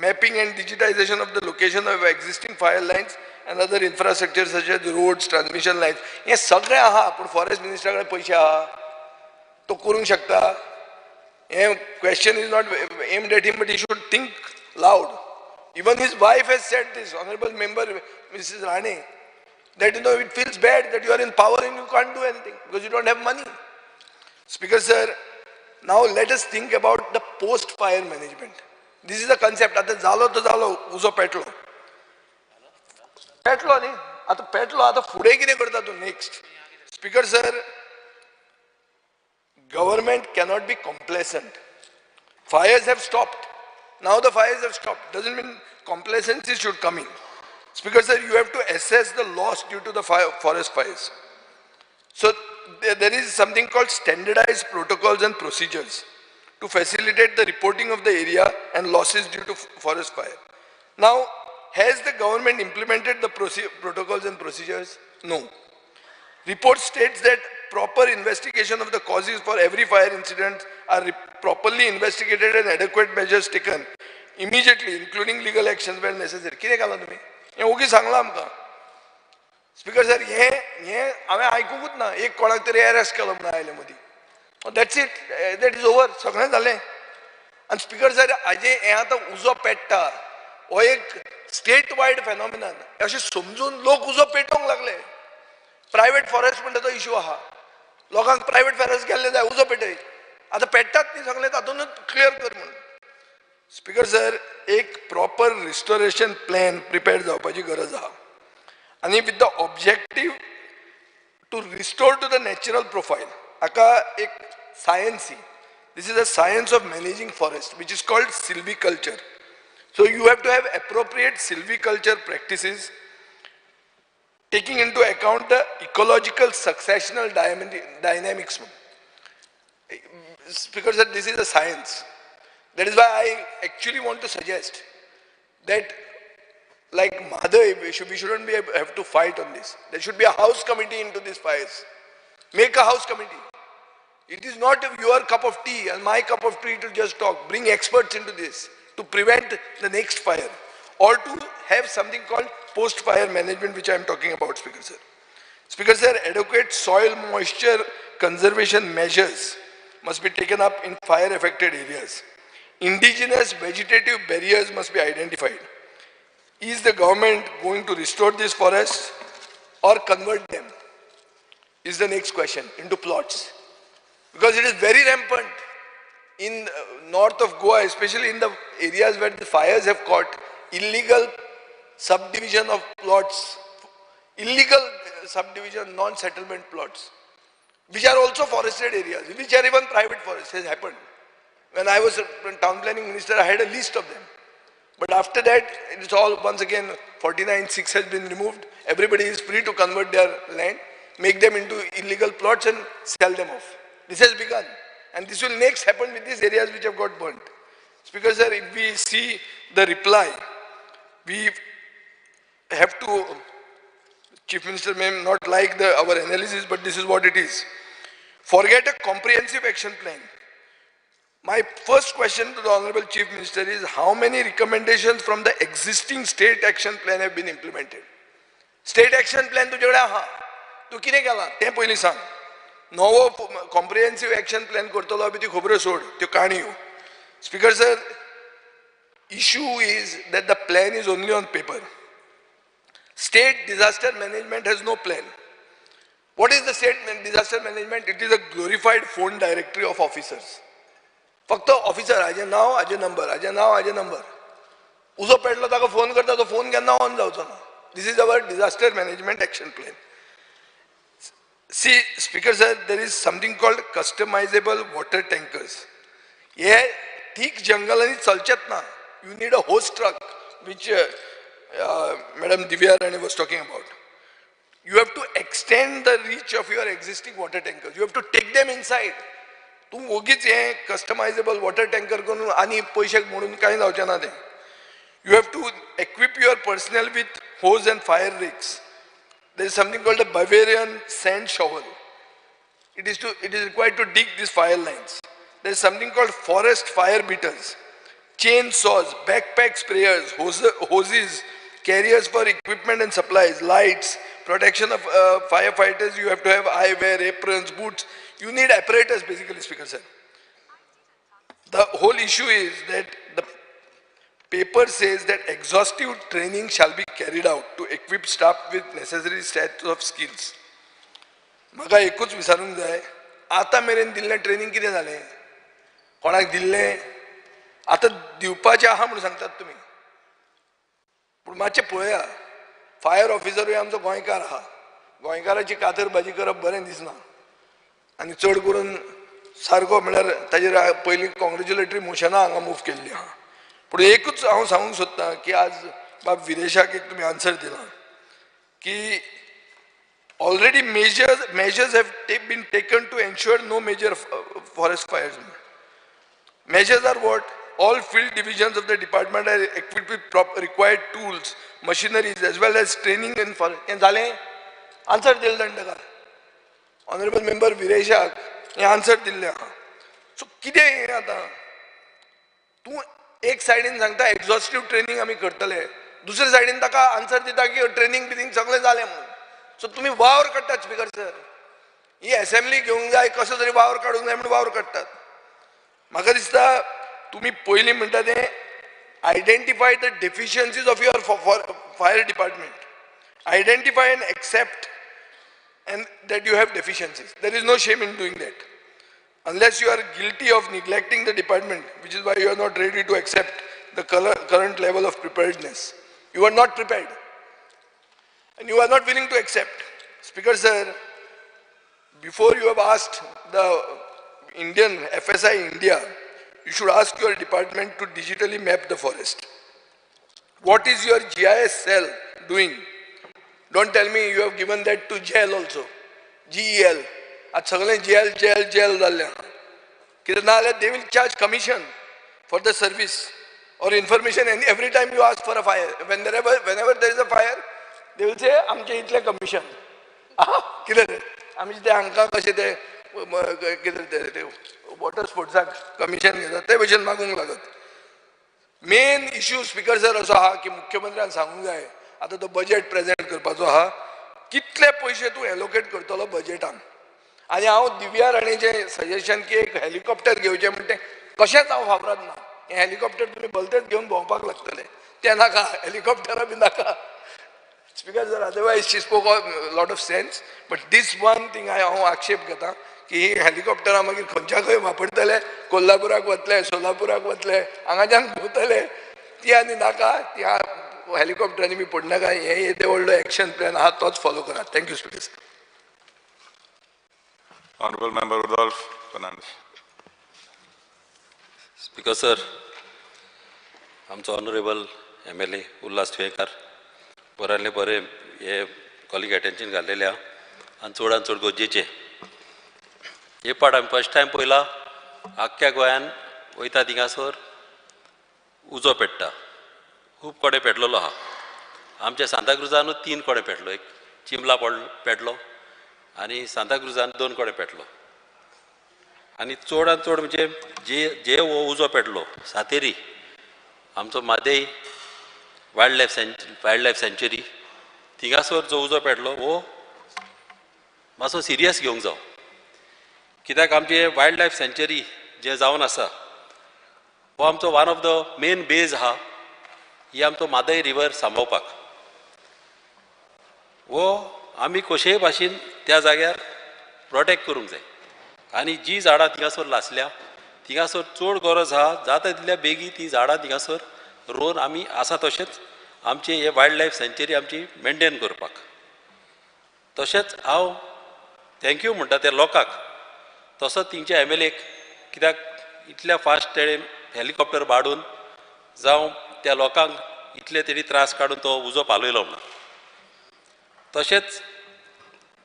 mapping and digitization of the location of existing fire lines and other infrastructure such as roads, transmission lines. हे सगळे आहा पण forest मिनिस्टराकडे पैसे आहा तो करूंक शकता हे question is not aimed at him but he should think loud. Even his wife has said this, honorable member Mrs. Rane, that it feels bad that you are in power and you can't do anything because you don't have money. Speaker sir, now let us think about the post-fire management. This is the concept. आता झालो तो झालो उजो पेटलो पेटलो न्ही आता पेटलो आता फुडें कितें करता तूं next speaker sir government cannot be complacent fires have stopped now the fires have stopped doesn't mean complacency should come in speaker sir you have to assess the loss due to the forest fires so there is something called standardized protocols and procedures to facilitate the reporting of the area and losses due to forest fire now has the government implemented the protocols and procedures? No. Report states that proper investigation of the causes for every fire incident are properly investigated and adequate measures taken immediately, including legal actions where necessary. कितें केलां तुमी? हें ओगी सांगलां आमकां. Speaker sir हें हांवें आयकूंकूच ना एक कोणाक तरी अरेस्ट केलो म्हणून आयले मदीं. That's it. That is over. सगळें जालें. आनी स्पीकर सर हाजें हें आतां उजो पेट्टा हो एक स्टेट वायड फेनॉमिनन अशें समजून लोक उजो पेटोवंक लागले प्रायवेट फॉरेस्ट म्हणटा तो इश्यू आहा लोकांक प्रायवेट फॉरेस्ट गेल्ले जाय उजो पेटय आतां पेट्टात न्ही सगळे तातूंतच क्लियर कर म्हणून स्पीकर सर एक प्रॉपर रिस्टोरेशन प्लॅन प्रिपेर जावपाची गरज आहा आनी with the objective to restore to the natural profile हाका एक science this is a science of managing forest which is called silviculture So you have to have appropriate silviculture practices taking into account the ecological successional dynamics. Because this is a science. That is why I actually want to suggest that like Madhav, we shouldn't have to fight on this. There should be a house committee into these fires. Make a house committee. It is not your cup of tea and my cup of tea to just talk. Bring experts into this. To prevent the next fire or to have something called post-fire management which I am talking about, Speaker sir. Speaker sir, adequate soil moisture conservation measures must be taken up in fire affected areas. Indigenous vegetative barriers must be identified. Is the government going to restore these forests or convert them? Is the next question into plots. Because it is very rampant in north of Goa, especially in the areas where the fires have caught, illegal subdivision of plots, illegal subdivision, non-settlement plots, which are also forested areas, which are even private forests, has happened. When I was town planning minister, I had a list of them. But after that, it's all, once again, 49(6) has been removed. Everybody is free to convert their land, make them into illegal plots and sell them off. This has begun. And this will next happen with these areas which have got burnt. Speaker sir, if we see the reply, we have to, Chief Minister may not like our analysis, but this is what it is. Forget a comprehensive action plan. My first question to the Honorable Chief Minister is, how many recommendations from the existing state action plan have been implemented? State action plan तुझ्याकडे आहा, तू कितें केला तें पयलीं सांग. नवो comprehensive action plan करतलो बी ती खबरो सोड, त्यो काणयो. Speaker sir, issue is that the plan is only on paper. State disaster management has no plan. What is the state disaster management? It is a glorified phone directory of officers. फक्त officer हाजे नाव हाजे number हाजे नाव हाजे number उजो पेटलो ताका phone करता तो phone केन्ना ऑन जावचो ना. This is our disaster management action plan. See, Speaker sir, there is something called customizable water tankers. ये ठीक जंगलांनी चलचेत ना. You need a hose truck, which Madam Divya Rani was talking about. You have to extend the reach of your existing water tankers. You have to take them inside. तू उगीच हे कस्टमायझेबल water tanker करून आणि पैसे म्हणून काही जावचें ना ते. You have to equip your personnel with hose and fire rigs. There is something called a Bavarian sand shovel. It is required to dig these fire lines. There is something called forest fire beaters, chainsaws, backpack sprayers, hoses, carriers for equipment and supplies, lights, protection of firefighters. You have to have eyewear, aprons, boots. You need apparatus basically, Speaker sir. The whole issue is that the paper says that exhaustive training shall be carried out to equip staff with necessary sets of skills. म्हाका एकूच विचारूंक जाय, आतां मेरेन दिल्लें training कितें जालें? कोणाक दिल्लें? आतां दिवपाचें आहा म्हणून सांगतात तुमी. पूण मातशें पळया, फायर ऑफिसरूय आमचो गोंयकार आहा. गोंयकाराची कातरबाजी करप बरें दिसना. आनी चड करून सारको म्हळ्यार ताजेर पयलीं कॉंग्रेच्युलेटरी मोशनां हांगा मूव केल्लीं आहा. पूण एकूच हांव सांगूंक सोदतां की आज बाब विरेशाक एक तुमी आन्सर दिला की already measures have been taken to ensure no major forest fires. Measures are what? All field divisions of the department are equipped with required tools, machineries as well as training in forest. हें जालें? Answer दिलें ताणें ताका. Honourable member विरेशाक हें answer दिल्लें आहा. So कितें हें आतां? तूं एक सायडीन सांगता एक्झॉस्टिव्ह ट्रेनिंग आमी करतले, दुसरे सायडीन ताका आन्सर दिता की ट्रेनिंग बिनिंग सगळें जालें म्हणून. सो तुम्ही वावर काडटात स्पीकर सर. ही असेंब्ली घेवंक जाय, कसो तरी वावर काडूंक जाय म्हणून वावर काडटात. म्हाका दिसता तुम्ही पयलीं म्हणटा तें identify the deficiencies of your fire department. Identify and accept and that you have deficiencies. There is no shame in doing that. Unless you are guilty of neglecting the department, which is why you are not ready to accept the current level of preparedness. You are not prepared. And you are not willing to accept. Speaker sir, before you have asked the Indian FSI India, you should ask your department to digitally map the forest. What is your GIS cell doing? Don't tell me you have given that to GEL also. GEL. आज सगळें GEL जाल्लें आहा. कितें ना जाल्यार they will charge commission for the service or information, and every time you ask for a fire, whenever there is a fire, they will say आमचे इतले commission. कितें रे आमी ते हांकां कशें ते कितें ते वॉटर स्पोर्ट्साक कमिशन घेतात ते भशेन मागूंक लागत. मेन इश्यू स्पीकर सर असो आहा की मुख्यमंत्र्यान सांगूंक जाय, आता तो बजेट प्रेजेंट करपाचो आहा, कितले पयशे तूं एलोकेट करतलो बजेटान. आनी हांव दिव्या राणीचें सजेशन की एक हेलिकॉप्टर घेवचें म्हणटा कशेंच हांव वापरत ना. हें हेलिकॉप्टर तुमी भलतेच घेवन भोंवपाक लागतले. तें नाका, हेलिकॉप्टरा बी नाका. Speaker sir, otherwise she spoke lot of sense, but this one thing हांव आक्षेप घेता की ही हेलिकॉप्टरां मागीर खंयच्या खंय वापरतले, कोल्हापुराक वतले, सोलापुराक वतले, हांगाच्यान भोंवतले. ती आनी नाका. त्या हेलिकॉप्टरांनी बी पडनाका. हे येते व्हडलो एक्शन प्लॅन आहा तोच फॉलो करात. Thank you speaker sir. Honorable Member Rudolph Fernandez. Speaker sir, आमचो ऑनरेबल MLA उल्हास तुयेंकार बऱ्यांतले बरें हे कॉलीग एटेन्शन घाल्लेले आहा आनी चडांत चड गरजेचे. हे पाट आमी फर्स्ट टायम पयला आख्ख्या गोंयान वयता थिंगासर उजो पेट्टा. खूब कोडे पेटलेलो आहा. आमच्या सांताक्रुजानूच 3 कोडे पेटलो. एक चिंबला पेटलो आनी सांताक्रुजान 2 कोडे पेटलो. आनी चडांत चड म्हणजे जे हो उजो पेटलो सातेरी, आमचो मादेय वायल्ड लायफ सँच्युरी, थिंगासर जो उजो पेटलो हो मातसो सिरियस घेवंक जाय. कित्याक आमचे वायल्ड लायफ सँच्युरी जे जावन आसा हो आमचो one of the main base आहा ही आमचो मादय रिवर सांबाळपाक. वो आमी कशेय भाशेन त्या जाग्यार प्रोटेक्ट करूंक जाय आनी जी झाडां थिंगासर लासल्या थिंगासर चड गरज आहा जाता तितल्या बेगी ती झाडां थिंगासर रोवन आमी आसा तशेंच आमची हे वायल्ड लायफ सँच्युरी आमची मेनटेन करपाक. तशेंच हांव थँक्यू म्हणटा त्या लोकांक तसोच तिंच्या MLAक कित्याक इतल्या फास्ट तेणें हेलिकॉप्टर धाडून जावं त्या लोकांक इतले तरी त्रास काडून तो उजो पालयलो म्हणून. तशेंच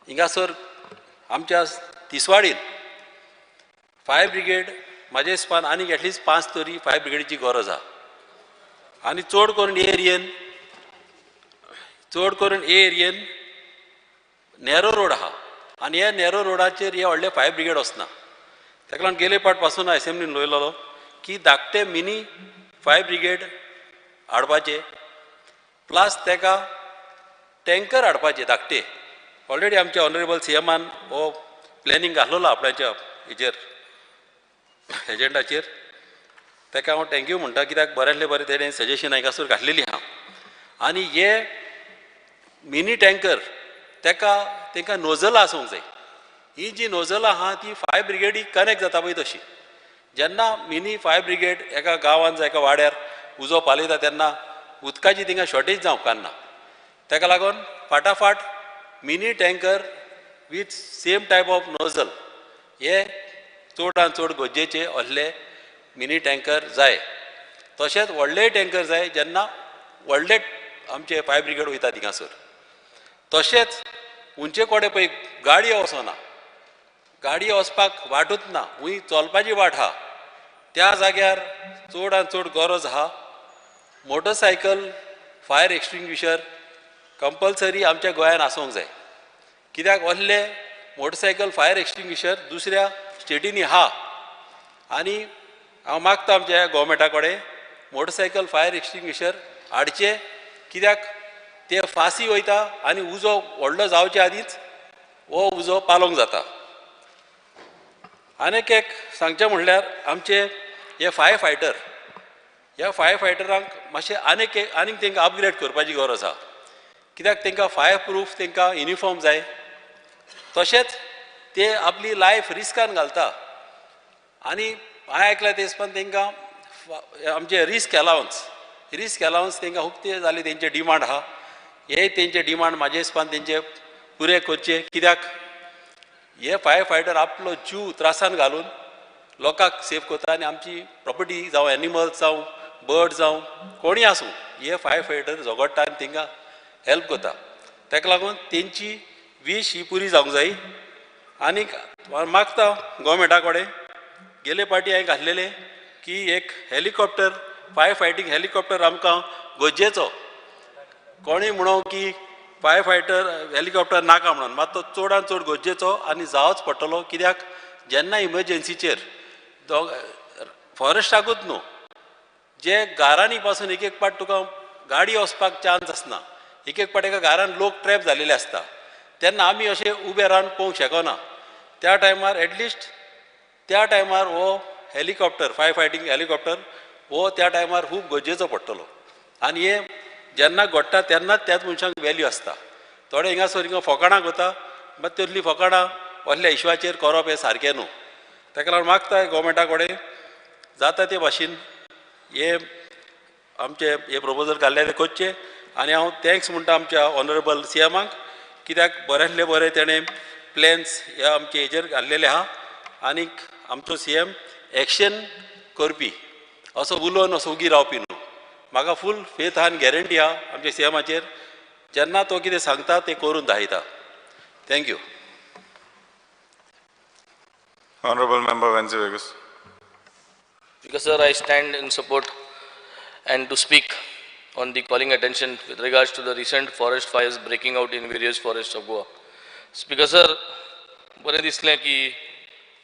हिंगासर आमच्या तिसवाडीन फायर ब्रिगेड म्हाजे हिसपान आनीक एटलिस्ट 5 तरी फायर ब्रिगेडीची गरज आहा आनी चड करून ए एरियेन नॅरो रोड आहा आनी ह्या नॅरो रोडाचेर हे व्हडले फायर ब्रिगेड वचना. ताका लागून गेले पाट पासून असेंब्लीन उलयलोलो की धाकटे मिनी फायर ब्रिगेड हाडपाचे प्लस ताका टँकर हाडपाचे धाकटे. ऑलरेडी आमच्या ऑनरेबल CMान हो प्लॅनिंग घातलेलो आपणाच्या हेजेर एजेंडाचेर. ताका हांव थँक्यू म्हणटा कित्याक बऱ्यांतले बरें तेणें सजेशन हांगासर घातलेली आहा. आनी हे मिनी टँकर तांकां नोजलां आसूंक जाय. ही जी नोजलां आहा ती फायर ब्रिगेडीक कनेक्ट जाता पळय तशी. जेन्ना मिनी फायर ब्रिगेड एका गांवांत जावं एका वाड्यार उजो पालयता तेन्ना उदकाची थिंगा शॉर्टेज जावंक कान्ना. ताका लागून फाटाफाट mini tanker with same type of nozzle हे चडांत चड गरजेचे असले मिनी टँकर जाय. तशेंच व्हडलेय टँकर जाय जेन्ना व्हडले आमचे फायर ब्रिगेड वयता थिंगासर. तशेंच उंचे कोडे पळय गाडयो वचना, गाडयो वचपाक वाटूच ना, हुंय चलपाची वाट आहा. त्या जाग्यार चडांत चड गरज आहा मोटरसायकल फायर एक्सटिंग्विशर कंपल्सरी आमच्या गोंयांत आसूंक जाय. कित्याक असले मोटरसायकल फायर एक्सटिंग्विशर दुसऱ्या स्टेटींनी आहा आनी हांव मागता आमच्या गोवमेंटा कडेन मोटरसायकल फायर एक्सटिंग्विशर हाडचे कित्याक ते फासी वयता आनी उजो व्हडलो जावचे आदींच हो उजो पालोवंक जाता. आनीक एक सांगचें म्हणल्यार आमचे हे फायर फायटर ह्या फायर फायटरांक मातशें आनीक तांकां अपग्रेड करपाची गरज आहा. कित्याक तांकां फायर प्रूफ तांकां युनिफॉर्म जाय. तशेंच ते आपली लायफ रिस्कान घालता आनी हांवें आयकलां ते दिसपान तांकां आमचे रिस्क अलावन्स तांकां खूब ते जाले तेंचे डिमांड आहा. हे तेंचे डिमांड म्हाजे हिसपान तेंचे पुरे करचे कित्याक हे फायर फायटर आपलो जीव त्रासान घालून लोकांक सेव करता आनी आमची प्रॉपर्टी जावं एनिमल्स जावं बर्ड जावं कोणीय आसूं हे फायर फायटर झगडटा आनी तांकां हेल्प करता. ताका लागून तेंची वीश ही पुरी जावंक जायी. आनीक मागता गोवमेंटा कडेन गेले फावटी हांवें घातलेले की एक हेलिकॉप्टर फायर फायटींग हेलिकॉप्टर आमकां गरजेचो. कोणीय म्हणो की फायर फायटर हेलिकॉप्टर नाका म्हणून मात तो चडांत चड गरजेचो आनी जावोच पडटलो. कित्याक जेन्ना इमर्जन्सीचेर फॉरेस्टाकूच न्हू जे गारांनी पासून एक पाट तुका गाडी वचपाक चान्स आसना, एक पाट एका घरान लोक ट्रॅप जालेले आसता तेन्ना आमी अशें उबे रावन पळोवंक शकना. त्या टायमार एटलिस्ट त्या टायमार हो हेलिकॉप्टर फायर फायटींग हेलिकॉप्टर हो त्या टायमार खूब गरजेचो पडटलो. आनी हे जेन्ना घडटा तेन्नाच त्याच मनशांक वॅल्यू आसता. थोडे हिंगासर हिंगा फकाणां करता मात तसलीं फकाणां असल्या इश्वाचेर करप हें सारकें न्हू. ताका लागून मागता गोवमेंटा कडेन जाता ते भाशेन हे आमचे हे प्रपोजल घाल्ले ते करचे. आनी हांव थँक्स म्हणटा आमच्या ऑनरेबल CMाक कित्याक बऱ्यांतले बरें तेणें प्लॅन्स हे आमचे हेजेर घाल्लेले आहा. आनीक आमचो CM एक्शन करपी असो उलोवन असो उगी रावपी न्हू. म्हाका फूल फेथ आहा आनी गॅरंटी आहा आमच्या CMाचेर. जेन्ना तो कितें सांगता तें करून दाखयता. Thank you. Honorable Member Vegas. Because sir, I stand in support and to speak on the calling attention with regards to the recent forest fires breaking out in various forests of Goa. Speaker sir, बरें दिसलें की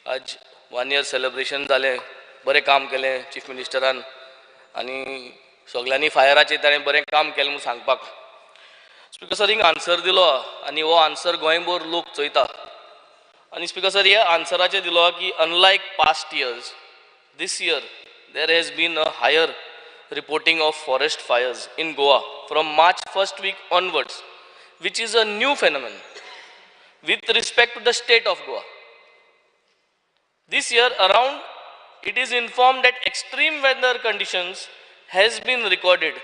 आज 1 year celebration जालें, बरें काम केलें chief मिनिस्टरान आनी सगळ्यांनी फायराचेर ताणें बरें काम केलें म्हणून सांगपाक. स्पीकर सर हिंग आन्सर दिलो आनी हो आन्सर गोंयभर लोक चोयता. आनी स्पीकर सर ह्या आन्सराचेर दिलो की अनलायक past years this year there has been a higher reporting of forest fires in Goa from March first week onwards. which is a new phenomenon with respect to the state of Goa. This year around, it is informed that extreme weather conditions has been recorded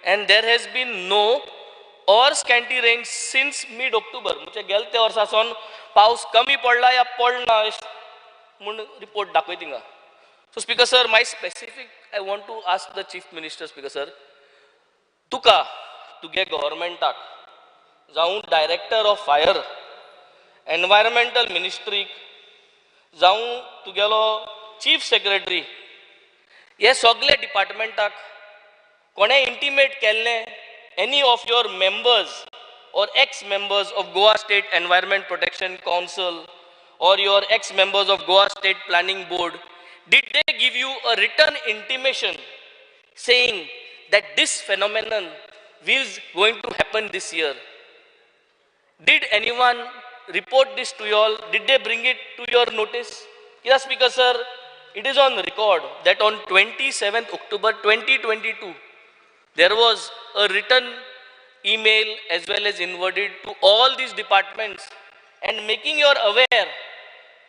and there has been no or scanty rain since mid-October. म्हणजे गेल्या वर्सासून पाऊस कमी पडला या पडना म्हणून report दाखय थिंगा. So Speaker Sir, my specific, I want to ask the Chief Minister, Speaker Sir, तुका तुगे governmentak जाऊन Director of Fire, Environmental Ministry, जाऊन तुगेलो Chief Secretary, हे सगळे डिपार्टमेंटाक कोणे इंटिमेट केल्ले any of your members or ex-members of Goa State Environment Protection Council or your ex-members of Goa State Planning Board, did they give you a written intimation saying that this phenomenon is going to happen this year? Did anyone report this to you all? Did they bring it to your notice? Yes, Speaker Sir, it is on record that on 27th October 2022, there was a written email as well as inwarded to all these departments and making you aware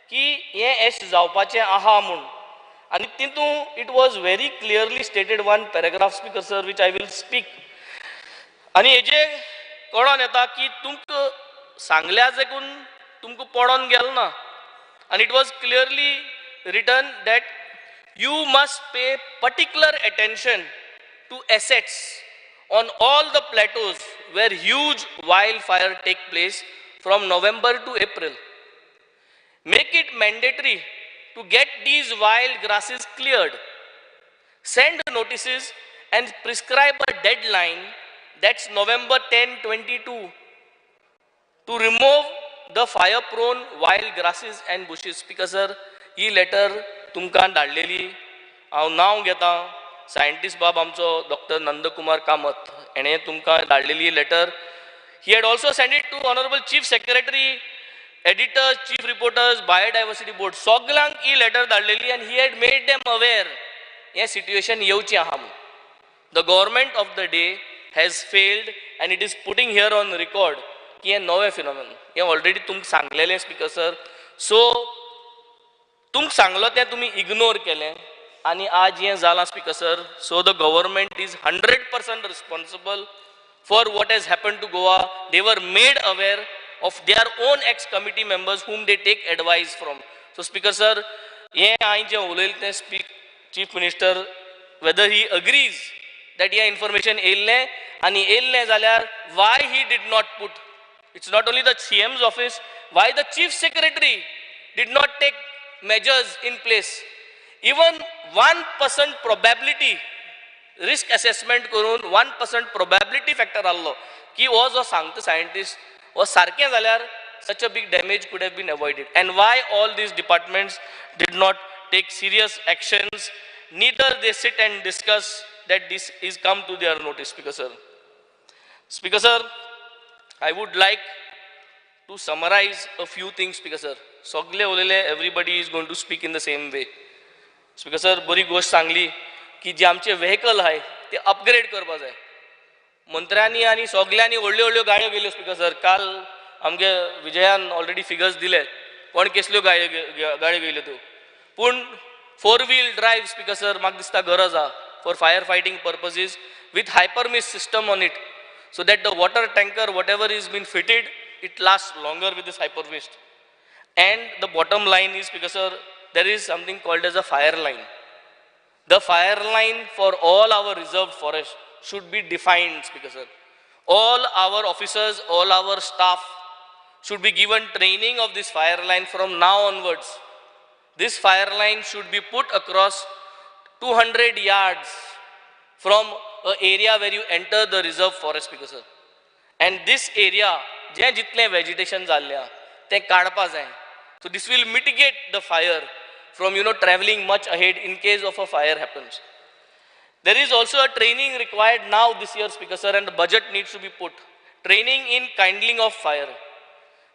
ki ye esh जावपाचे आहा म्हूण. आणि तितून it was very clearly stated one paragraph, Speaker Sir, which I will speak. आणि हेजे कळोन येता की तुमकां सांगल्या देखून तुमकां पडोन गेल ना. And it was clearly written that you must pay particular attention to assets on all the plateaus where huge wildfire take place from November to April. Make it mandatory to get these wild grasses cleared. Send notices and prescribe a deadline, that's November 10, 22, to remove the fire-prone wild grasses and bushes. Speaker Sir, he letter तुमकां धाडलेली, हांव नांव घेता. Scientist Bab आमचो Dr. Nandakumar Kamath, एणे तुमकां धाडलेली letter. He had also sent it to Honorable Chief Secretary, Editors, Chief Reporters, Biodiversity Board. सगळ्यांक ही letter धाडलेली and he had made them aware हे situation येवची आहा म्हूण. The government of the day has failed and it is putting here on record की हे नवे phenomenon. हे already तुमकां सांगलेलें, Speaker Sir. So तुमकां सांगलो तें तुमी ignore केलें. आणि आज हे जाला, Speaker Sir. So the government is 100% responsible for what has happened to Goa. They were made aware of their own ex-committee members whom they take advice from. So Speaker Sir, हे हांवें जें उलयलें तें Chief Minister, whether he agrees that हे information येयल्लें आनी येयल्लें जाल्यार why he did not put, it's not only the CM's office, why the Chief Secretary did not take measures in place. Even 1% probability risk assessment करून 1% probability factor आल्लो की हो जो सांगता scientist हो सारकें जाल्यार such a big damage could have been avoided. And why all these departments did not take serious actions, neither they sit and discuss that this is come to their notice, Speaker Sir. Speaker Sir, I would like to summarize a few things, Speaker Sir. Sogle olele, everybody is going to speak in the same way. Speaker Sir, बरी गोष्ट सांगली की जे आमचे vehicle आहे ते upgrade करपा जाय. मंत्र्यांनी आणि सगळ्यांनी व्हडल्यो व्हडल्यो गाडयो गेल्यो, Speaker Sir. काल आमगे विजयान ऑलरेडी फिगर्स दिले कोण कसल्यो गाडयो गेल्यो त्यो. पूण 4-wheel drive, Speaker Sir, म्हाका दिसता गरज आहा for firefighting purposes with hypermist system on it, so that the water tanker, whatever is been fitted, it lasts longer with this hypermist. And the bottom line is, Speaker Sir, there is something called as a fire line. The fire line for all our reserved forests should be defined, Speaker Sir. All our officers, all our staff should be given training of this fire line from now onwards. This fire line should be put across 200 yards from an area where you enter the reserve forest, Speaker Sir. And this area, जे जितले vegetation जाल्ल्या ते काडपा जाय. So this will mitigate the fire from traveling much ahead in case of a fire happens. There is also a training required now this year, Speaker Sir, and the budget needs to be put. Training in kindling of fire.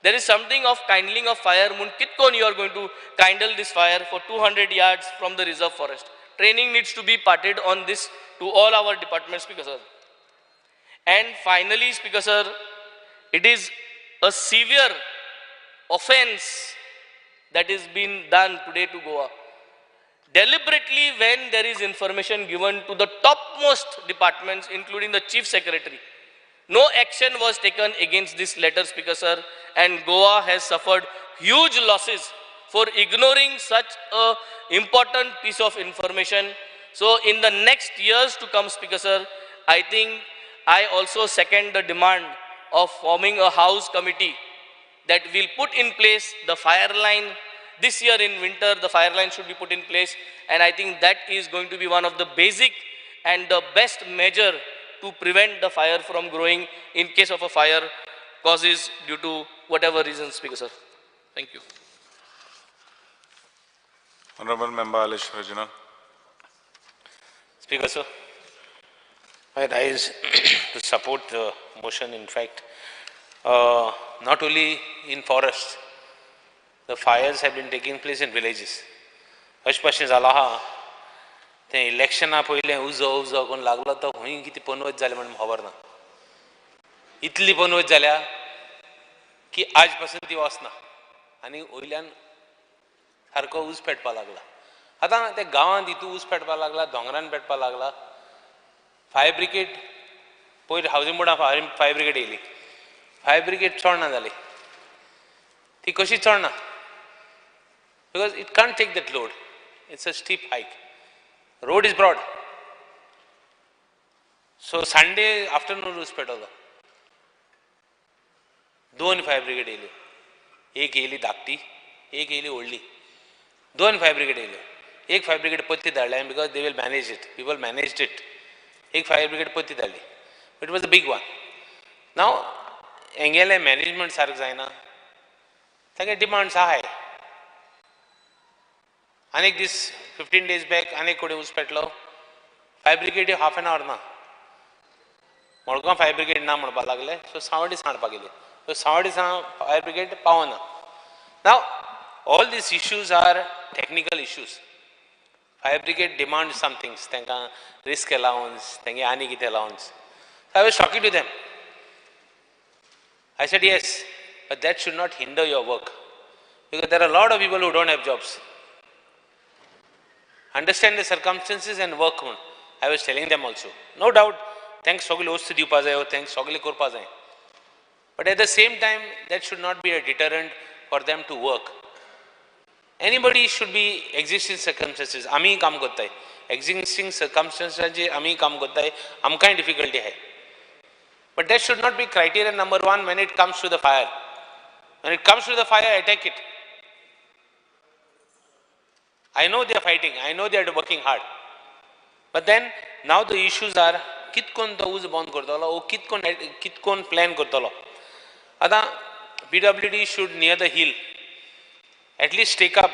There is something of kindling of fire. Kitkon you are going to kindle this fire for 200 yards from the reserve forest. Training needs to be parted on this to all our departments, Speaker Sir. And finally, Speaker Sir, It is a severe offense that is being done today to Goa. Deliberately, when there is information given to the topmost departments, including the Chief Secretary, no action was taken against this letter, Speaker Sir, and Goa has suffered huge losses for ignoring such a important piece of information. So in the next years to come, Speaker Sir, I think I also second the demand of forming a house committee that will put in place the fire line. This year in winter, the fire line should be put in place, and I think that is going to be one of the basic and the best measure to prevent the fire from growing in case of a fire causes due to whatever reasons, Speaker Sir. Thank you. Honorable Member Alish Rajana. Speaker Sir, I rise to support the motion. In fact, not only in forests, the fires have been taking place in villages. Ashpashin zalaha, the election पहिले उजो कोण लागलो तो हुई किती पनवत जाले म्हणून खबर ना. इतली पनवत जाल्या की आजपासून ती वचना आणि वयल्यान सारको ऊस पेटपा लागला. आता त्या गांवांत इतू ऊस पेटपा लागला, दोंगरान पेटपा लागला. फायर ब्रिगेड पयर हावजिंग बोर्डा फायर ब्रिगेड येयली. फायर ब्रिगेड चडना जाली. ती कशी चडना? Because it can't take that load. It's a steep hike. Road is broad. So Sunday afternoon ऊस पेटवलो. दोन फायर ब्रिगेड येयल्यो. एक येयली धाकटी, एक येयली व्हडली. दोन फायर ब्रिगेड येयल्यो. एक फायर ब्रिगेड पत्ती धाडलें because they will manage it. People managed it. एक फायर ब्रिगेड पत्ती धाडली. It was a big one. Now, हेंगेले मॅनेजमेंट सारको जायना. तांगे डिमांड्स आहाय. अनेक दीस 15 days back अनेक कोडे ऊस पेटलो. Fire brigade half an hour ना. मडगांव फायर ब्रिगेड ना म्हणपा लागले. सो सांवड्डी सांडपाक गेली. So सांवड्डी फायर ब्रिगेड पावना. Now, all these issues are technical issues. Fire brigade demands some things. Tenka risk allowance, tenka ani kite allowance. So I was talking to them. I said yes, but that should not hinder your work, because there are a lot of people who don't have jobs. Understand the circumstances and work on. I was telling them also. No doubt, thanks sogli ostu diupa jayo, thanks sogli korpa jayo. But at the same time, that should not be a deterrent for them to work. Anybody should be existing circumstances. आम्ही काम करताय. Existing circumstances आम्ही काम करताय. आमकांय difficulty है. But that should not be criteria number one when it comes to the fire. When it comes to the fire, attack it. I know they are fighting. I know they are working hard. But then now the issues are कितकोन तो ऊस बंद करतलो, ओ कितकोन plan करतलो. आता PWD should near the hill at least take up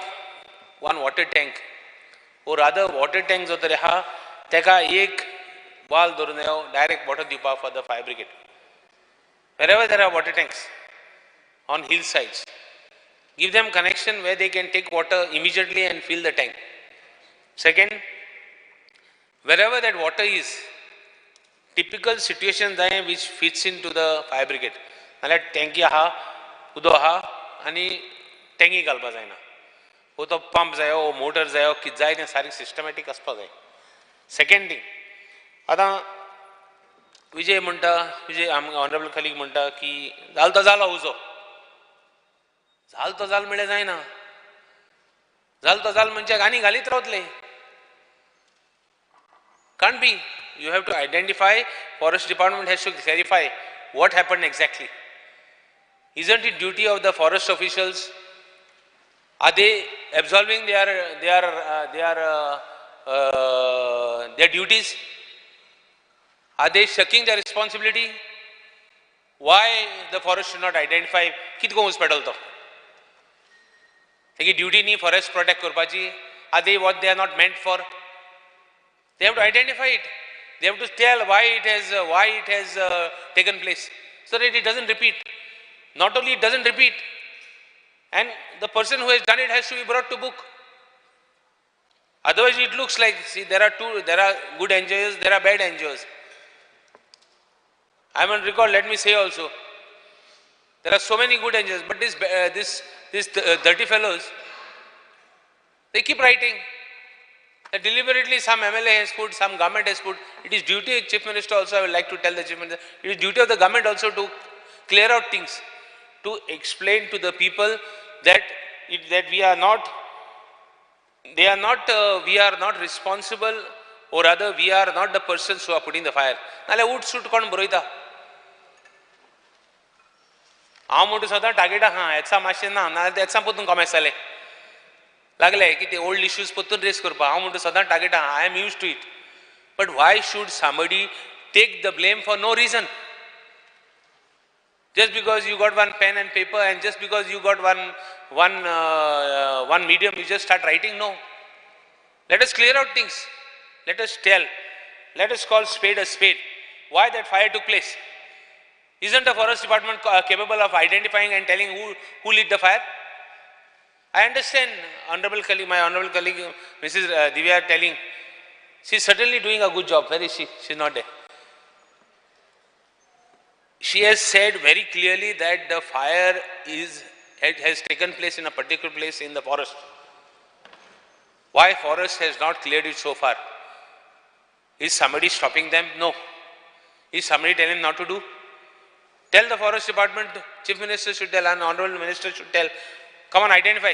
one water tank, or rather water tanks होता रहा, तेका एक wall धरून येव direct water दिवपा for the fire brigade. Wherever there are water tanks on hillsides, give them connection where they can take water immediately and fill the tank. Second, wherever that water is, typical situations are which fits into the fire brigade. नाल्यार टँकी आहा, उदो आहा, आनी टँकी घालपा जायना. वो तो pump जायो, वो मोटर जायो, कितें जाय तें सारकें सिस्टमॅटीक आसपा जाय. सेकंड थिंग, आतां विजय म्हणटा, विजय ऑनरेबल कलीग म्हणटा की जाल तो जालो उजो. जाल तो जाल म्हळ्यार जायना. जाल तो जाल म्हणजे आनी घालीत रावतले. Can't be. You have to identify, forest department has to clarify what happened exactly. Isn't it duty of the forest officials? Are they absolving their duties? Are they shirking their responsibility? Why the forest should not identify kitko ऊस पेटलतो? तेगी duty नी forest protect करपाची. Are they what they are not meant for? They have to identify it. They have to tell why it has taken place, so that it doesn't repeat. Not only it doesn't repeat, and the person who has done it has to be brought to book. Otherwise, it looks like, see, there are good NGOs, there are bad NGOs. I am on record, let me say also, There are so many good angels, but these dirty fellows, they keep writing. That deliberately some MLA has put, some government has put. It is duty of Chief Minister also, I would like to tell the Chief Minister, it is duty of the government also to clear out things, to explain to the people that we are not, we are not responsible, or rather we are not the persons who are putting the fire. Nale wood suit kon boroita. हांव म्हणटा सदां target आहा एक्सा मातशें ना नाल्यार एक्सा पोतून कॉमेस जालें लागले की ते ओल्ड इश्यूज पोतून रेस करपाक हांव म्हणटा सदां टार्गेट आहा I am used to it but why should somebody take the blame for no reason just because you got one pen and paper and just because you got one medium you just start writing. No, let us clear out things, let us tell, let us call spade a spade. Why that fire took place? Isn't the forest department capable of identifying and telling who lit the fire? I understand my honorable colleague Mrs. Divya telling, she's certainly doing a good job. Where is she? She's not there. She has said very clearly that the fire has taken place in a particular place in the forest. Why forest has not cleared it so far? Is somebody stopping them? No. Is somebody telling them not to do? Tell the forest department, Chief Minister should tell, and Honorable Minister should tell, come on, identify.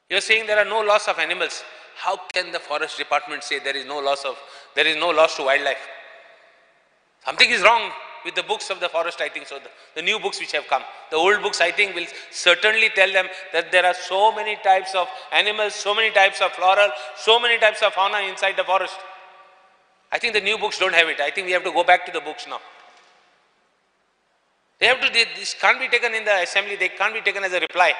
You are saying there are no loss of animals. How can the forest department say there is no loss to wildlife? Something is wrong with the books of the forest, I think so. The new books which have come. The old books, I think, will certainly tell them that there are so many types of animals, so many types of floral, so many types of fauna inside the forest. I think the new books don't have it. I think we have to go back to the books now. This can't be taken in the assembly, they can't be taken as a reply.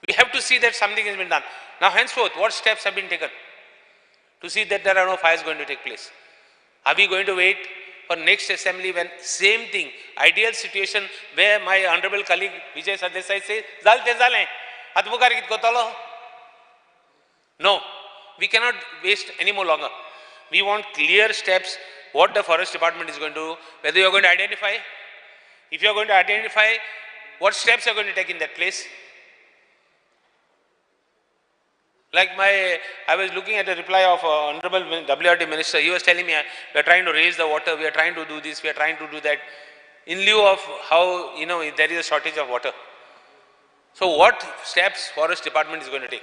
We have to see that something has been done. Now henceforth, what steps have been taken to see that there are no fires going to take place? Are we going to wait for next assembly when same thing, ideal situation where my honorable colleague Vijay Sardesai says, Zalte zale, advokari kit kotalo? No, we cannot waste any more longer. We want clear steps, what the forest department is going to do, whether you are going to identify, if you are going to identify, what steps you are going to take in that place. Like I was looking at a reply of Honorable WRD Minister, he was telling me, we are trying to raise the water, we are trying to do this, we are trying to do that, in lieu of how, there is a shortage of water. So what steps forest department is going to take?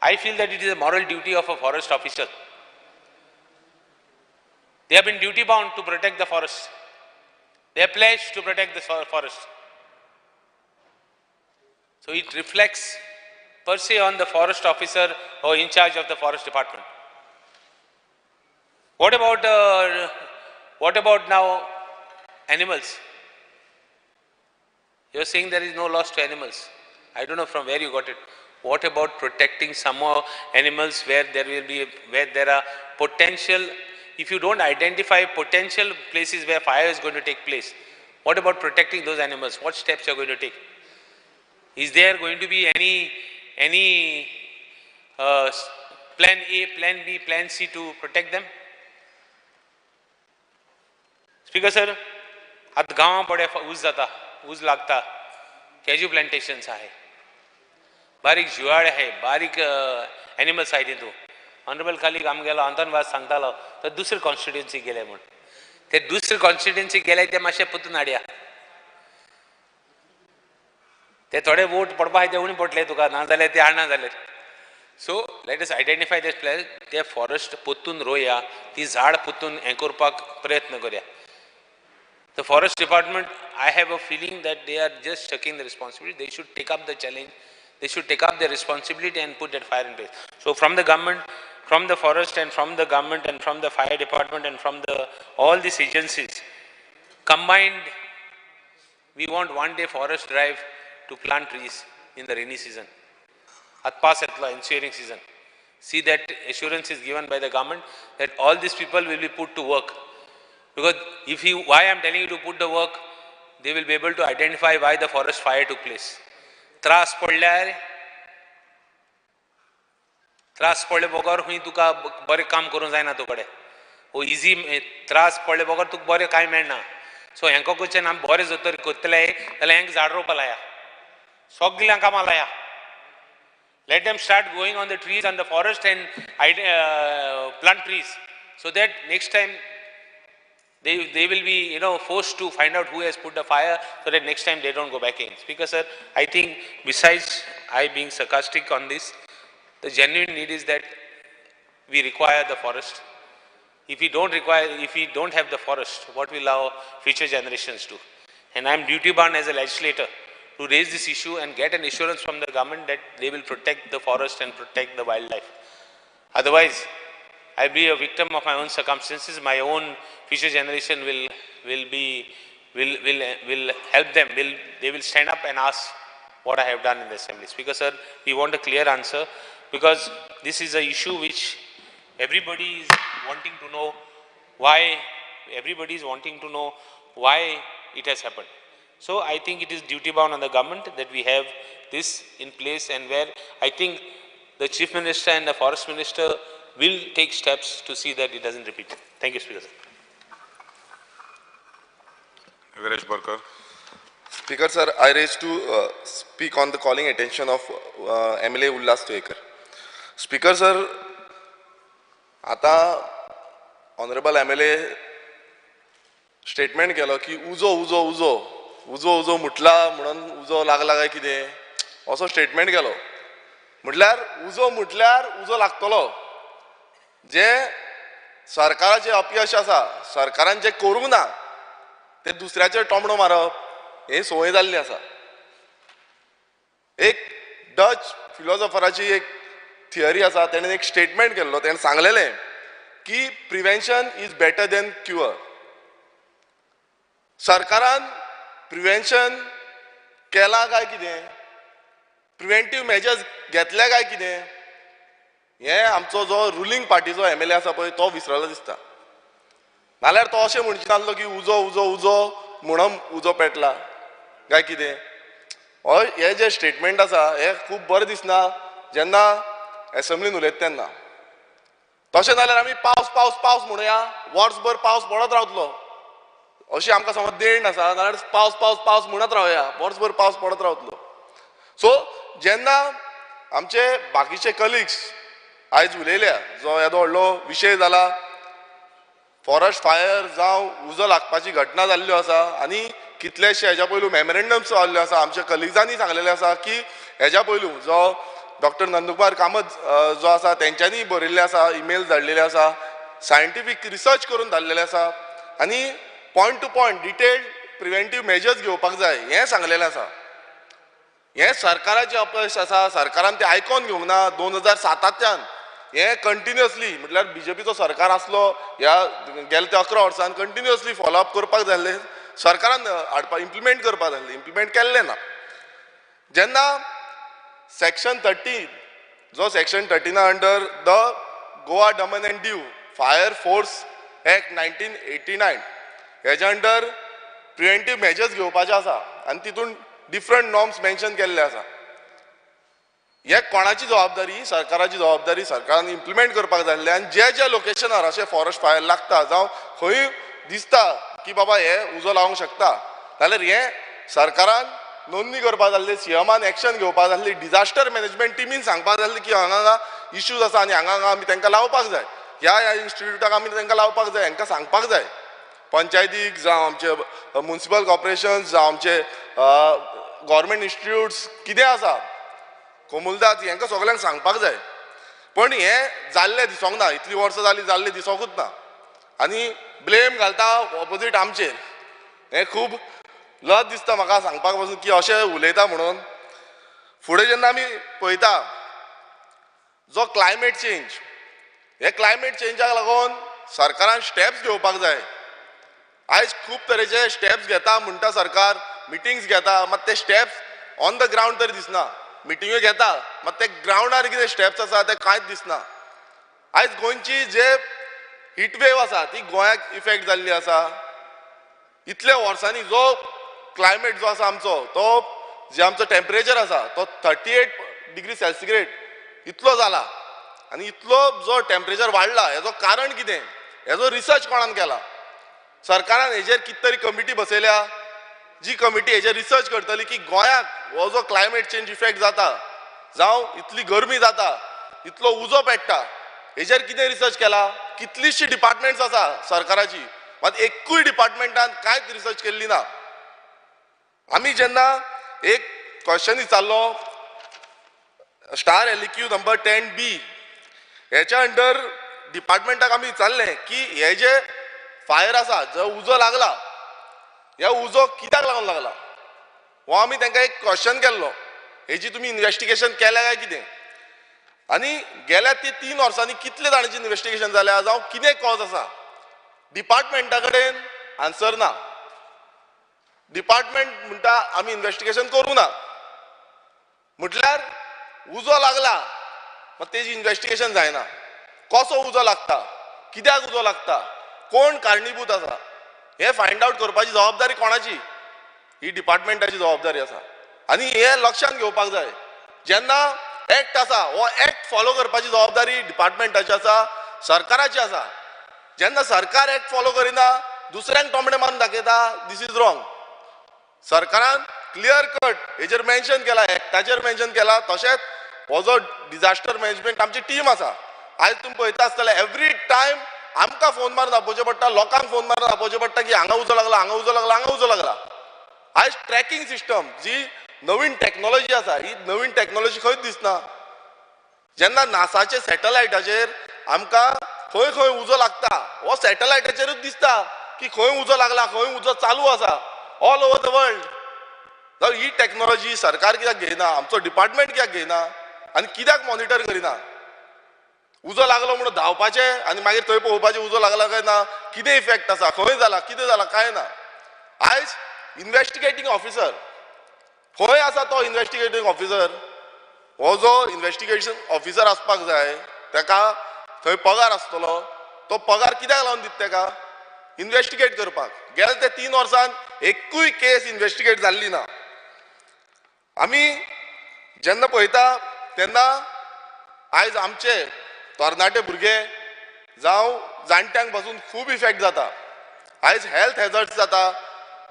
I feel that it is a moral duty of a forest officer. They have been duty bound to protect the forest. They are pledged to protect the forest. So it reflects per se on the forest officer or in charge of the forest department. What about now animals? You are saying there is no loss to animals. I don't know from where you got it. What about protecting some more animals where there are potential, if you don't identify potential places where fire is going to take place, what about protecting those animals? What steps you are going to take? Is there going to be any plan A, plan B, plan C to protect them? Speaker sir, at gaon pade ऊस जाता, ऊस लागता, cashew plantations आहे, बारीक जुवाळ आहे, बारीक animals आहे तितू. ऑनरेबल खाली काम गेलो अंतर्वाद सांगतालो तर दुसरे कॉन्स्टिट्युएन्सी गेले म्हण. ते दुसरे कॉन्स्टिट्युएन्सी गेले ते मातशे पुतून हाडया. ते थोडे वोट पडपा ते उणी पडले तुका, ना जाल्यार ते हाडना जाल्यार. सो लेट अस आयडेंटिफाय दिस प्लेस, ते फॉरेस्ट पोतून रोया, ती झाड पोतून हें करपाक प्रयत्न करया. The forest department, I have a feeling that they are just taking the responsibility. They should take up the challenge. They should take up the responsibility and put that fire in place. So from the government, from the forest and from the government and from the fire department and from all these agencies, combined, we want one day forest drive to plant trees in the rainy season. At pass atla ensuing season. See that assurance is given by the government that all these people will be put to work. Because why I am telling you to put the work, they will be able to identify why the forest fire took place. त्रास पडल्यार बगर हुई तुका बरें काम करूं जायना तुकडे. हो इजी त्रास पडले बगर तुका बरें कांय मेळना. सो हेंका क्वेश्चन आमी बरें जर करतले जाल्यार हेंका झाड रोवपा लाया, सगळ्यांक कामां लाया. Let them start going on the trees and the forest and plant trees, so that next time they will be forced to find out who has put the fire, so that next time they don't go back in. Speaker sir, I think besides I being sarcastic on this, the genuine need is that we require the forest. If we don't have the forest, what will our future generations do? And I am duty bound as a legislator to raise this issue and get an assurance from the government that they will protect the forest and protect the wildlife. Otherwise, I'll be a victim of my own circumstances. My own future generation will help them. They will stand up and ask what I have done in the assembly. Speaker sir, we want a clear answer, because this is an issue which everybody is wanting to know why. Everybody is wanting to know why it has happened. So I think it is duty bound on the government that we have this in place, and where I think the Chief Minister and the Forest Minister will take steps to see that it doesn't repeat. Thank you, Speaker. Speaker sir, I raise to speak on the calling attention of MLA Unsatisfactory. Speaker sir, आता honorable MLA statement केलो की उजो उजो उजो उजो उजो मुटला म्हणून उजो लागला काय कितें असो स्टेटमेंट केलो. म्हटल्यार उजो मुटल्यार उजो लागतलो. जे सरकाराचे अपयश आसा, सरकारान जे करूंक ना ते दुसऱ्याचेर टोमणो मारप हे संवय जाल्ली आसा. एक डच फिलॉसॉफराची एक थियरी आसा, तेणें एक स्टेटमेंट केल्लो. तेणें सांगलेलें की prevention is better than cure. सरकारान प्रिव्हेन्शन केला काय कितें, प्रिव्हेंटीव मेजर्स घेतले काय कितें, हे आमचो जो रुलींग पार्टीचो MLA आसा पळय तो विसरलो दिसता. नाल्यार तो अशें म्हणचे नासलो की उजो उजो उजो म्हणून उजो पेटला काय कितें. हे जे स्टेटमेंट आसा हे खूब बरें दिसना जेन्ना एसेंब्लीन उलयता तेन्ना. तशें जाल्यार आमी पावस पावस पावस म्हणुया, वर्सभर पावस पडत रावतलो. अशी आमकां समज देण आसा जाल्यार पावस पावस पावस म्हणत रावया, वर्सभर पावस पडत रावतलो. सो जेन्ना आमचे बाकीचे कलिग्स आयज उलयल्या, जो येदो व्हडलो विशय जाला, फॉरेस्ट फायर जावं उजो लागपाची घटना जाल्ल्यो आसा, आनी कितलेशे हेज्या पयलू मेमोरेंडम्स जाल्ल्यो आसा. आमच्या कलिग्जांनी सांगलेलें आसा की हेज्या पयलू जो डॉक्टर नंदकुमार कामत जो आसा तेंच्यांनी बरयल्लें आसा, ईमेल धाडलेले आसा, सायंटिफीक रिसर्च करून धाडलेले आसा, आनी point to point detailed preventive measures घेवपाक जाय हें सांगलेलें आसा. हें सरकाराचें अपयश आसा, सरकारान तें आयकोन घेवंक ना. 2007च्यान हें कंटिन्युअसली, म्हटल्यार BJPचो सरकार आसलो ह्या गेल्या त्या 11 वर्सान कंटिन्युअसली फॉलोअप करपाक जाय आसलें, सरकारान हाडपाक इम्प्लिमेंट करपाक जाय आसलें, इम्प्लिमेंट केल्लें ना. जेन्ना सेक्शन 13 जो section 13 under the Goa Daman end Diu fire force act 1989 हेज्या अंडर प्रिव्हेंटीव मेजर्स घेवपाचे आसा, आनी तितून डिफरंट नॉर्म्स मेन्शन केल्ले आसा. हे कोणाची जबाबदारी? सरकाराची जबाबदारी. सरकारान इम्प्लिमेंट करपाक जाय आसलें. आनी जे जे लोकेशनार अशें फॉरेस्ट फायर लागता जावं खंय दिसता की बाबा हे उजो लावंक शकता, जाल्यार हे सरकारान नोंदणी करपाक जाय आसली, CMान एक्शन घेवपाक जाय आसली, डिजास्टर मॅनेजमेंट टिमीन सांगपाक जाय आसली की हांगा इश्यूज आसा आनी हांगा आमी तांकां लावपाक जाय, ह्या इन्स्टिट्यूटाक आमी तांकां लावपाक जाय, हांकां सांगपाक जाय. पंचायतीक जावं आमचे म्युनिसिपल कॉर्पोरेशन्स जावं आमचे गव्हर्मेंट इन्स्टिट्यूट्स कितें आसा, कोमुलदाद, हांकां सगळ्यांक सांगपाक जाय. पण हें जाल्लें दिसोंक ना. इतलीं वर्सां जालीं जाल्लें दिसोंकूच ना. आनी ब्लेम घालता ऑपोजीट आमचेर. हें खूब लज दिसता म्हाका सांगपाक पासून की अशें उलयता म्हणून. फुडें जेन्ना आमी पळयता जो क्लायमेट चेंज, हे क्लायमेट चेंजाक लागून सरकारान स्टेप्स घेवपाक जाय. आयज खूब तरेचे स्टेप्स घेता म्हणटा सरकार, मिटिंग्स घेता, मात ते स्टेप्स ऑन द ग्रावंड तरी दिसना. मिटिंग्यो घेता मात ते ग्रावंडार कितें स्टेप्स आसा ते कांयच दिसना. आयज गोंयची जे हीट वेव आसा ती गोंयाक इफेक्ट जाल्ली आसा. इतल्या वर्सांनी जो क्लायमेट जो आसा आमचो, तो जे आमचो टेम्परेचर आसा तो 38 डिग्री सेल्सिग्रेड इतलो जाला. आनी इतलो जो टेम्परेचर वाडला हेजो कारण कितें? हेजो रिसर्च कोणान केला? सरकारान हेजेर कित तरी कमिटी बसयल्या, जी कमिटी हेजेर रिसर्च करतली की गोंयाक हो जो क्लायमेट चेंज इफेक्ट जाता, जावं इतली गरमी जाता, इतलो उजो पेट्टा, हेजेर कितें रिसर्च केला? कितलीशी डिपार्टमेंट्स आसा सरकाराची, मात एकूय डिपार्टमेंटान कांयच रिसर्च केल्ली ना. आमी जेन्ना एक क्वेश्चन विचारलो स्टार एलक्यू नंबर 10B, हेच्या अंडर डिपार्टमेंटाक आमी विचारलें की हे जे फायर आसा, जो उजो लागला, ह्या उजो कित्याक लागून लागला, हो आमी तांकां एक क्वेश्चन केल्लो, हेजी तुमी इन्व्हेस्टिगेशन केल्या काय कितें? आनी गेल्या ते 3 वर्सांनी कितले जाणांची इन्व्हेस्टिगेशन जाल्या, जावं कितें कॉज आसा, डिपार्टमेंटा कडेन आन्सर ना. डिपार्टमेंट म्हणटा आमी इन्व्हेस्टिगेशन करूं ना. म्हटल्यार उजो लागला, मात तेजी इन्व्हेस्टिगेशन जायना. कसो उजो लागता, कित्याक उजो लागता, कोण कारणीभूत आसा, हे फायंड आवट करपाची जबाबदारी कोणाची? ही डिपार्टमेंटाची जबाबदारी आसा. आनी हे लक्षांत घेवपाक जाय, जेन्ना एक्ट आसा हो एक्ट फॉलो करपाची जबाबदारी डिपार्टमेंटाची आसा, सरकाराची आसा. जेन्ना सरकार एक्ट फॉलो करिना, दुसऱ्यांक टोमणे मारून दाखयता, दीस इज रॉंग. सरकारान क्लियर कट हेजेर मेन्शन केला, एक्टाचेर मेन्शन केला. तशेंच हो जो डिजास्टर मॅनेजमेंट आमची टीम आसा, आयज तुमी पळयता आसतले एवरी टायम आमकां फोन मारून दाखोवचें पडटा, लोकांक फोन मारून दाखोवचें पडटा की हांगा उजो लागला, हांगा उजो लागला, हांगा उजो लागला. आयज ट्रॅकिंग सिस्टम जी नवीन टॅक्नॉलॉजी आसा, ही नवीन टॅक्नॉलॉजी खंयच दिसना. जेन्ना नासाचे सॅटलायटाचेर आमकां खंय खंय उजो लागता, हो सॅटलायटाचेरूच दिसता की खंय उजो लागला, खंय उजो चालू आसा ऑल ओवर द वर्ल्ड. जावं ही टॅक्नॉलॉजी सरकार कित्याक घेयना, आमचो डिपार्टमेंट कित्याक घेयना आनी कित्याक मॉनिटर करिना? उजो लागलो म्हणून धांवपाचें आनी मागीर थंय पळोवपाचें उजो लागला काय ना, कितें इफेक्ट आसा, खंय जाला, कितें जाला, कांय ना. आयज इन्व्हेस्टिगेटींग ऑफिसर खंय आसा? तो इन्व्हेस्टिगेटींग ऑफिसर, हो जो इन्व्हेस्टिगेशन ऑफिसर आसपाक जाय, ताका थंय पगार आसतलो. तो पगार कित्याक लावन दिता ताका? इन्व्हेस्टिगेट करपाक. गेल्या ते 3 वर्सान एकूय केस इन्व्हेस्टिगेट जाल्ली ना. आमी जेन्ना पळयता तेन्ना आयज आमचे तरणाटे भुरगे जावं जाणट्यांक पासून खूब इफेक्ट जाता. आयज हेल्थ हॅझर्ड्स जाता,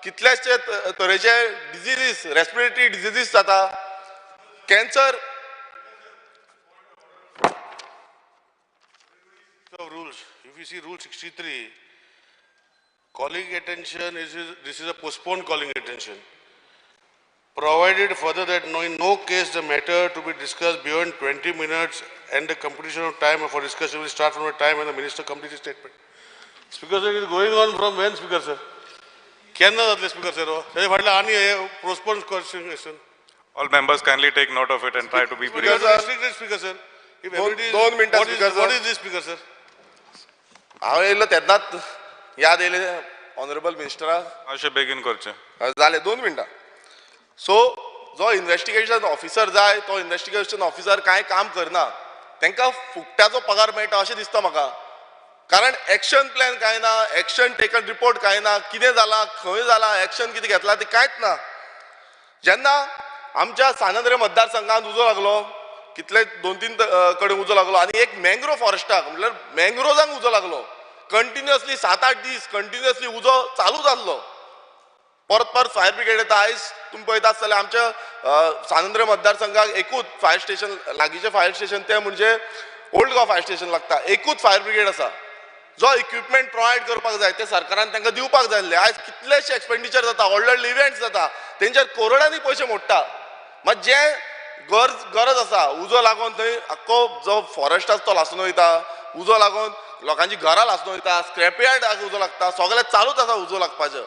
कितलेशे तरेचे डिजिजीस, रेस्पिरेटरी डिजिजीस जाता, cancer. Rules. If you see Rule 63, calling attention this is a postponed calling attention. Provided further that in no case the matter to be discussed beyond 20 minutes and the completion of time for discussion will start from the time when the minister completes his statement. Speaker sir, it is going on from when, Speaker sir? Kenna जातले Speaker sir? हे फाटले आनी हे postponed question. All members kindly take note of it and try to be brief. Speaker sir. If दोन मिनटां Speaker sir. What is this Speaker sir? हांव येयलो तेन्नाच याद येयले ऑनरेबल मिनिस्टराक. अशें बेगीन करचें. जालें 2 मिनटां. सो जो इन्व्हेस्टिगेशन ऑफिसर जाय, तो इन्व्हेस्टिगेशन ऑफिसर कांय काम करना, तांकां फुकट्याचो पगार मेळटा अशें दिसता म्हाका. कारण एक्शन प्लॅन कांय ना, एक्शन टेकन रिपोर्ट कांय ना, कितें जालां, खंय जालां, एक्शन कितें घेतलां तें कांयच ना. जेन्ना आमच्या सानंद्रे मतदारसंघात उजो लागलो, कितले 2-3 कडेन उजो लागलो आनी एक मँग्रो फॉरेस्टाक म्हणल्यार मँग्रोजांक उजो लागलो. कंटिन्युअसली 7-8 दीस कंटिन्युअसली उजो चालूच आसलो. परत परत फायर ब्रिगेड येता. आयज तुमी पळयता आसतले आमच्या सानंद्रे मतदारसंघाक एकूच फायर स्टेशन, लागींचें फायर स्टेशन तें म्हणजे ओल्ड गोवा फायर स्टेशन लागता. एकूच फायर ब्रिगेड आसा. जो इक्विपमेंट प्रोवायड करपाक जाय ते सरकारान तांकां दिवपाक जाय आसलें. आयज कितलेशे एक्सपेंडिचर जाता, व्हडले व्हडले इव्हेंट्स जाता, तेंचेर करोडांनी पयशे मोडटा. मात जे गरज आसा, उजो लागून थंय आख्खो जो फॉरेस्ट आसा तो लासून वयता, उजो लागून लोकांची घरां लासून वयता, स्क्रॅप यार्डाक उजो लागता, सगळें चालूच आसा उजो लागपाचें.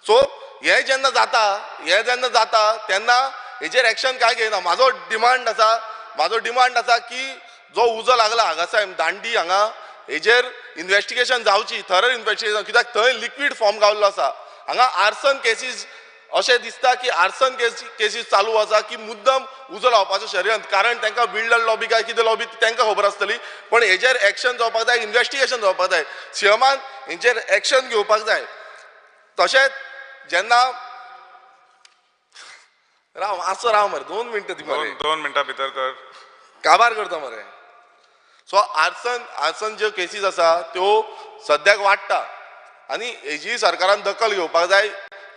सो हे जेन्ना जाता तेन्ना हेजेर एक्शन काय घेयना. म्हाजो डिमांड आसा की जो उजो लागला हांगासर दांडी हांगा, हेजेर इन्व्हेस्टिगेशन जावची, थरर इन्व्हेस्टिगेशन, कित्याक थंय लिक्वीड फॉर्म गावल्लो आसा. हांगा आर्सन केसीस अशें दिसता की आर्सन केसीस चालू आसा की मुद्दम उजो लावपाचो शर्यंत. कारण तांकां बिल्डर लॉबी काय कितें लॉबी तांकां खबर आसतली, पण हेजेर एक्शन जावपाक जाय, इन्व्हेस्टिगेशन जावपाक जाय. सीएमान हेंचेर एक्शन घेवपाक जाय. तशेंच जेन्ना राव मरे 2 मिनटां दी मरे, 2 मिनटां भितर कर, काबार करता मरे. सो आर्सन ज्यो केसीस आसा त्यो सद्याक वाडटा आनी हेजी सरकारान दखल घेवपाक जाय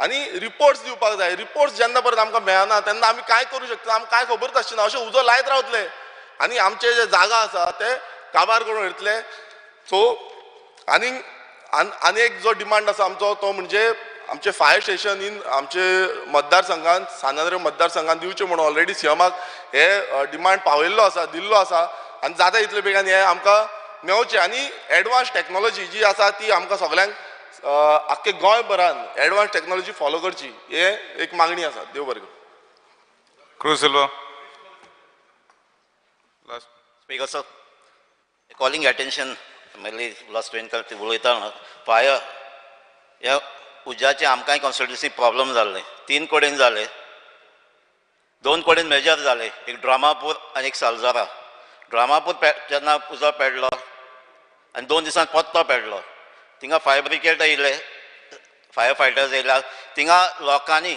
आनी रिपोर्ट्स दिवपाक जाय. रिपोर्ट्स जेन्ना परत आमकां मेळना तेन्ना आमी काय करूं शकता आमकां काय खबरच आसचें ना. अशें उजो लायत रावतले आनी आमचे जे जागा आसा ते काबार करून उडयतले. सो आनी एक जो डिमांड आसा आमचो तो म्हणजे आमचे फायर स्टेशन इन आमचे मतदारसंघांत सानंद्र मतदारसंघांत दिवचे म्हणून ऑलरेडी सीएमाक हे डिमांड पावयल्लो आसा दिल्लो आसा आनी जाता तितले बेगान हे आमकां मेळचें. आनी एडवान्स टॅक्नोलॉजी जी आसा ती आमकां सगळ्यांक आख्खे गोंयभरान एडवान्स टॅक्नोलॉजी फॉलो करची हे एक मागणी आसा. देव बरें करूं. Cruz Silva. Last. Speaker sir, calling attention mainly last वेनकर उलयता फायर ह्या उज्याचे आमकांय कॉन्स्टिट्युन्सी प्रॉब्लम जाल्ले 3 कडेन जाले 2 कडेन मेजर जाले एक ड्रामापूर आनी एक सालजारा. ड्रामापूर जेन्ना उजो पेडलो आनी 2 दिसांनी परतो पेडलो थिंगा फायर ब्रिगेड येयले फायर फायटर्स येयल्या थिंगा लोकांनी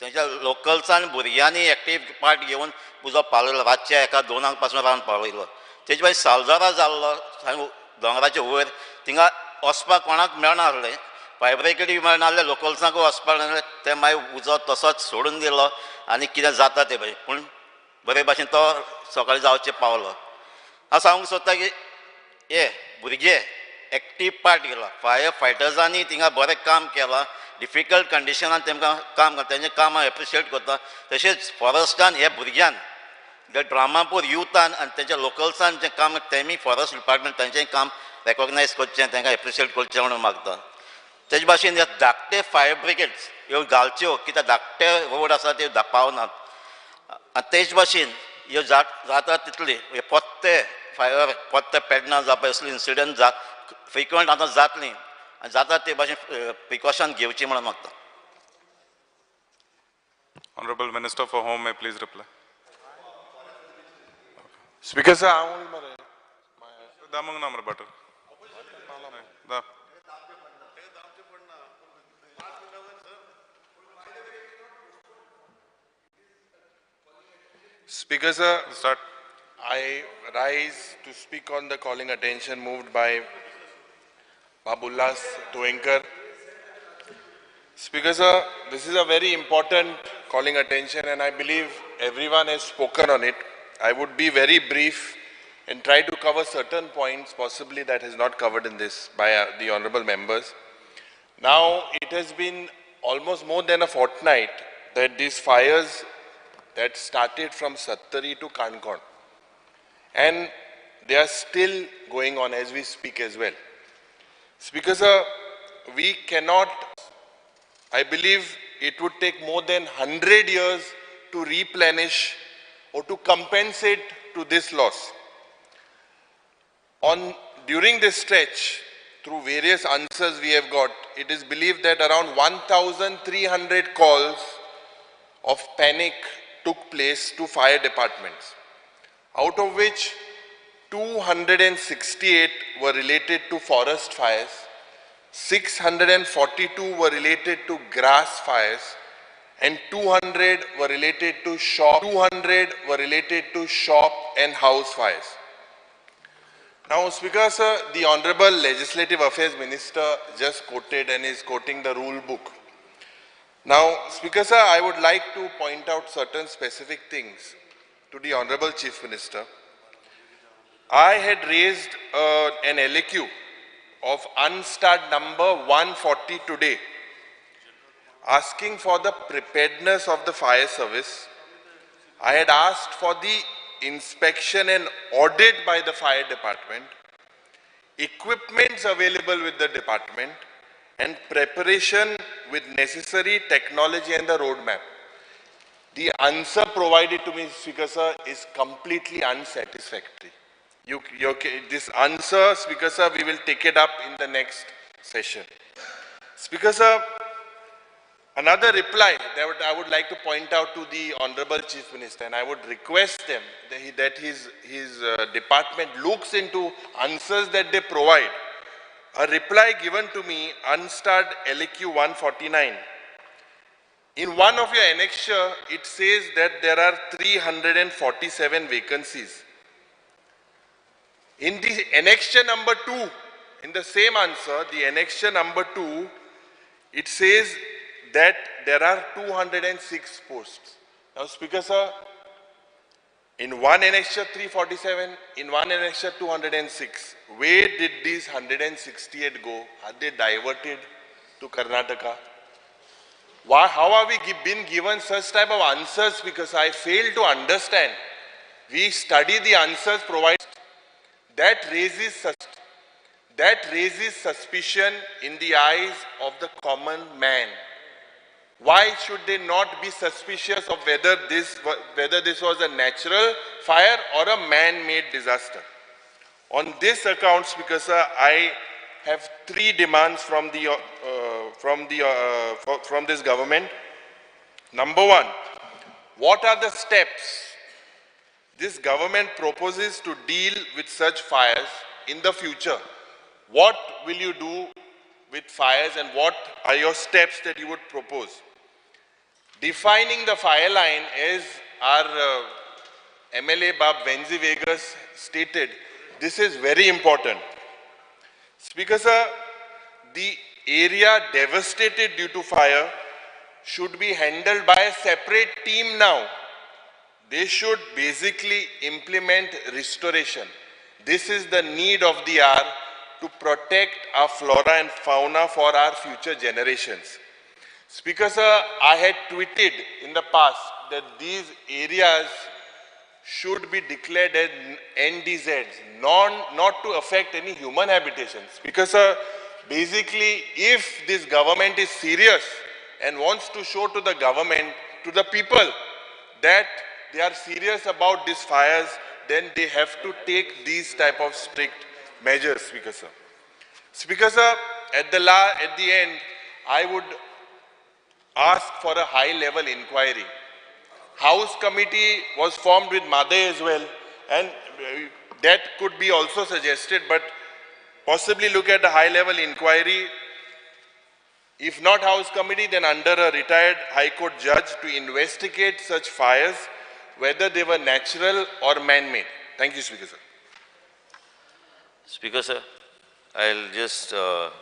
थंयच्या लोकल्सान भुरग्यांनी एक्टीव पार्ट घेवन उजो पावयलो रातच्या 1-2 पासून रावन पावयलो. तेजे भायर सालजारा जाल्लो थंय दोंगराचे वयर थिंगा वचपाक कोणाक मेळना आसलें फायर ब्रिगेडी मेळना आसलें लोकल्सांकूय वचपाक नासलें ते मागीर उजो तसोच सोडून दिलो आनी कितें जाता तें पळय पूण बरे भाशेन तो सकाळीं जावचें पावलो. हांव सांगूंक सोदता की हे भुरगे एक्टीव पार्ट घेतला फायर फायटर्सांनी थिंगा बरें काम केलां डिफिकल्ट कंडिशनान तेमकां काम करता तेंचें काम हांव एप्रिशिएट करता. तशेंच फॉरेस्टान हे भुरग्यान जे ड्रामापूर युथान आनी तेंच्या लोकल्सान जें काम तेमी फॉरेस्ट डिपार्टमेंट तांचें काम रेकॉग्नायज करचें तांकां एप्रिशिएट करचें म्हणून मागता. तेजे भाशेन ह्या धाकटे फायर ब्रिगेड्स ह्यो घालच्यो कित्याक धाकटे रोड आसा ते पावनात आनी तेच भाशेन ह्यो जाता तितली हे पोत्ते फायर पोत्ते पेडना जावपा असली इन्सिडंट फ्रिक्वंट आतां जातलीं आनी जाता ते भाशेन प्रिकॉशन घेवची म्हणून मागता. Honorable Minister for Home may please reply. Speaker sir हांव मरे Damang namar butter. Da. Speaker sir, Start. I rise to speak on the calling attention moved by Babullas Tuenkar. Speaker sir, this is a very important calling attention and I believe everyone has spoken on it. I would be very brief and try to cover certain points possibly that is not covered in this by the honorable members. Now it has been almost more than a fortnight that these fires that started from Sattari to Kankon and they are still going on as we speak as well. Speaker sir, we cannot, I believe it would take more than 100 years to replenish or to compensate to this loss. During this stretch, through various answers we have got, it is believed that around 1,300 calls of panic took place to fire departments, out of which 268 were related to forest fires, 642 were related to grass fires, and 200 were related to shop and house fires. Now, Speaker sir, the Honorable Legislative Affairs Minister just quoted and is quoting the rule book. Now, Speaker sir, I would like to point out certain specific things to the Honorable Chief Minister. I had raised an LAQ of Unstart number 140 today, asking for the preparedness of the fire service. I had asked for the inspection and audit by the fire department, equipments available with the department, and preparation with necessary technology and the roadmap. The answer provided to me, Speaker sir, is completely unsatisfactory. This answer, Speaker sir, we will take it up in the next session. Speaker sir, another reply that I would like to point out to the Honorable Chief Minister, and I would request them that his department looks into answers that they provide. A reply given to me, Unstarred LAQ 149. In one of your annexure, it says that there are 347 vacancies. In the annexure number 2, in the same answer, the annexure number 2, it says that there are 206 posts. Now, Speaker Sir, in one annexure 347, in one annexure 206, where did these 168 go? Are they diverted to Karnataka? Why, how are we been given such type of answers? Because I fail to understand. We study the answers provided. That raises suspicion in the eyes of the common man. Why should they not be suspicious of whether this was a natural fire or a man-made disaster? On this account, Speaker Sir, I have 3 demands from this government. Number 1, what are the steps this government proposes to deal with such fires in the future? What will you do with fires and what are your steps that you would propose? Defining the fire line, as our MLA Bab Venzi Vegas stated, this is very important. Speaker Sir, the area devastated due to fire should be handled by a separate team now. They should basically implement restoration. This is the need of the hour to protect our flora and fauna for our future generations. Speaker Sir, I had tweeted in the past that these areas should be declared as NDZs, not to affect any human habitation. Speaker Sir, basically, if this government is serious and wants to show to the government, to the people, that they are serious about these fires, then they have to take these type of strict measures, Speaker Sir. Speaker Sir, at the end, I would ask for a high-level inquiry. House committee was formed with Madhe as well, and that could be also suggested, but possibly look at a high-level inquiry. If not House committee, then under a retired High Court judge to investigate such fires, whether they were natural or man-made. Thank you, Speaker Sir. Speaker Sir, I'll just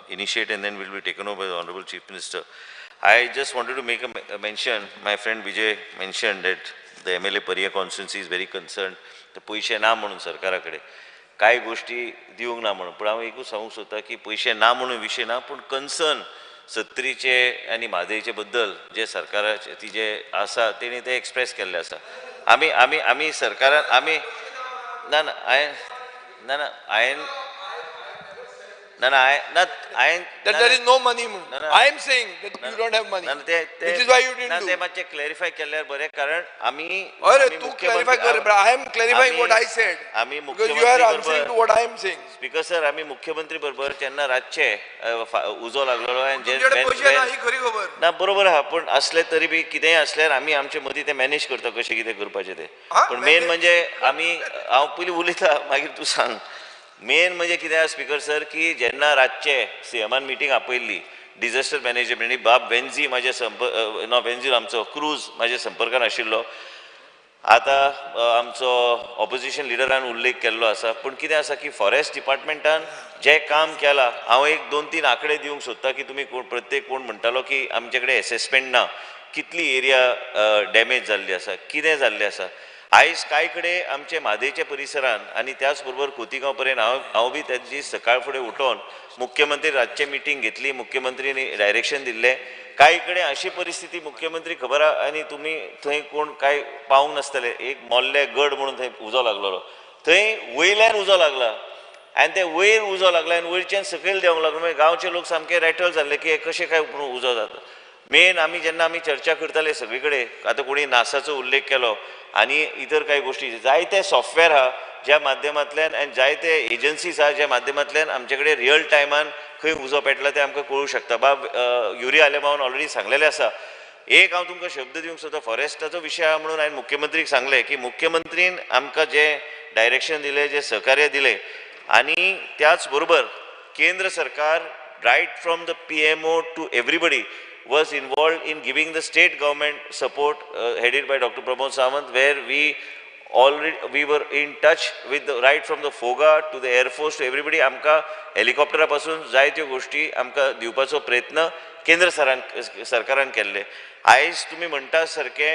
initiate and then will be taken over by the Honorable Chief Minister. I just wanted to make a mention. My friend Vijay mentioned that the MLA Pariya constituency is very concerned. The पैसे ना म्हणून सरकाराकडे काय गोष्टी दिवंक ना म्हणून पण हांव एकूच सांगूंक सोदता की पैसे ना म्हणून विशय ना पूण कन्सर्न सत्तरीचे आनी म्हादयचे बद्दल जे सरकाराचे ती जे आसा तेणी ते एक्सप्रेस केल्ले आसा आमी सरकारान आमी ना ना हांवें that there is no money. I am saying that you don't have money. Which is why you didn't do. ते मातशे क्लॅरिफाय केल्यार बरें कारण आमी तू clarify कर but I am clarifying what I said. Because you are answering to what I am saying. Speaker sir आमी मुख्यमंत्री बरोबर तेन्ना रातचे उजो लागलेलो आनी ना बरोबर आहा पूण असले तरी बी कितेंय असल्यार आमी आमचे मदीं ते मॅनेज करता कशें कितें करपाचें तें पूण मेन म्हणजे आमी हांव पयलीं उलयता मागीर तूं सांग मेन म्हणजे कितें स्पीकर सर की जेन्ना रातचे सीएमान मिटींग आपयल्ली डिझास्टर मॅनेजमेंट बाब वेन्झी म्हाजे वेन्झी आमचो क्रूज म्हाज्या संपर्कान आशिल्लो आतां आमचो ऑपोजिशन लिडरान उल्लेख केल्लो आसा पूण कितें आसा की फॉरेस्ट डिपार्टमेंटान जें काम केलां हांव एक 2-3 आंकडे दिवंक सोदता की तुमी प्रत्येक कोण म्हणटालो की आमचे कडेन एसेसमेंट ना कितली एरिया डॅमेज जाल्ली आसा कितें जाल्लें आसा आयज कांय कडेन आमचे म्हादयच्या परिसरान आनी त्याच बरोबर खोतीगांव पर्यंत हांव बी त्या दीस सकाळ फुडें उठोन मुख्यमंत्री रातचे मिटींग घेतली मुख्यमंत्रीनी डायरेक्शन दिल्लें कांय कडेन अशी परिस्थिती मुख्यमंत्री खबर आहा आनी तुमी थंय कोण कांय पावूंक नासतले एक मोल्ले गड म्हणून थंय उजो लागलेलो थंय वयल्यान उजो लागला आनी ते वयर उजो लागला आनी वयरच्यान सकयल देंवंक लागलो मागीर गांवचे लोक सामके रॅटल जाल्ले की कशें काय उजो जाता मेन जेन्ना आमी चर्चा करताले सगळे कडेन आतां कोणी नासाचो उल्लेख केलो आनी इतर कांय गोश्टी जायते सॉफ्टवेअर आहा ज्या माध्यमांतल्यान आनी जायते एजन्सीज आहा ज्या माध्यमांतल्यान आमचे कडेन रियल टायमान खंय उजो पेटला तें आमकां कळूंक शकता बाब युरिया आलेमावन ऑलरेडी सांगलेलें आसा एक हांव तुमकां शब्द दिवंक सोदता फॉरेस्टाचो विशय आहा म्हणून हांवें मुख्यमंत्रीक सांगलें की मुख्यमंत्रीन आमकां जें डायरेक्शन दिलें जें सहकार्य दिलें आनी त्याच बरोबर केंद्र सरकार right from the PMO to everybody was involved in giving the state government support headed by Dr. Pramod Sawant, where we already we were in touch with the right from the FOGA to the Air Force to everybody. आमकां हेलिकॉप्टरा पासून जायत्यो गोष्टी आमकां दिवपाचो प्रयत्न केंद्र सरकारान केल्ले. आयज तुम्ही म्हणटा सारखे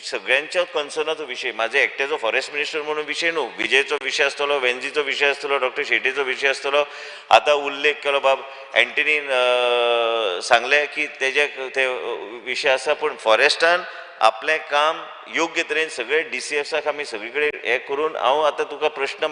सगळ्यांच्या कन्सर्नाचो विशय, माझे एकट्याचो फॉरेस्ट मिनिस्टर म्हणून विशय न्हू, विजयचो विशय आसतलो, वेंजीचो विशय आसतलो, डॉक्टर शेट्टीचो विशय आसतलो. आता उल्लेख केलो बाब एंटनीन सांगले की तेजे ते विशय आसा, पण फॉरेस्टान आपलें काम योग्य तरेन सगळे DCFसाक आमी सगळे कडेन हे करून हांव आतां तुका प्रश्न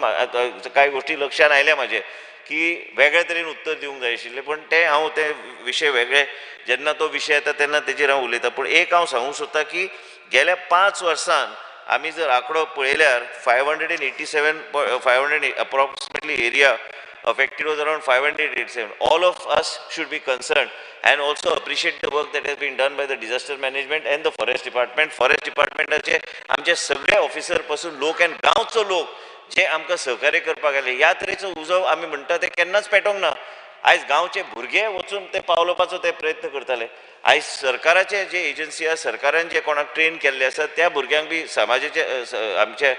कांय गोष्टी लक्षान आयल्या म्हाजे की वेगळ्या तरेन उत्तर दिवंक जाय आशिल्लें, पण ते हांव ते विशय वेगळे जेन्ना तो विशय येता तेन्ना तेजेर हांव उलयतां. पूण एक हांव सांगूंक सोदतां की गेल्या 5 वर्सान आमी जर आंकडो पळयल्यार 587 approximately area affected was around 587. All of us should be concerned and also appreciate the work that has been done by the disaster management and the forest department. Forest departmentaचे आमचे सगळे ऑफिसर पासून लोक आनी गांवचो लोक जे आमकां सहकार्य करपाक आयले, ह्या तरेचो उजव आमी म्हणटा ते केन्नाच पेटोवंक ना. आयज गांवचे भुरगे वचून ते पावलोवपाचो ते प्रयत्न करताले. आयज सरकाराचे जे एजन्सी आसा, सरकारान जे कोणाक ट्रेन केल्ले आसा त्या भुरग्यांक बी समाजाचे आमचे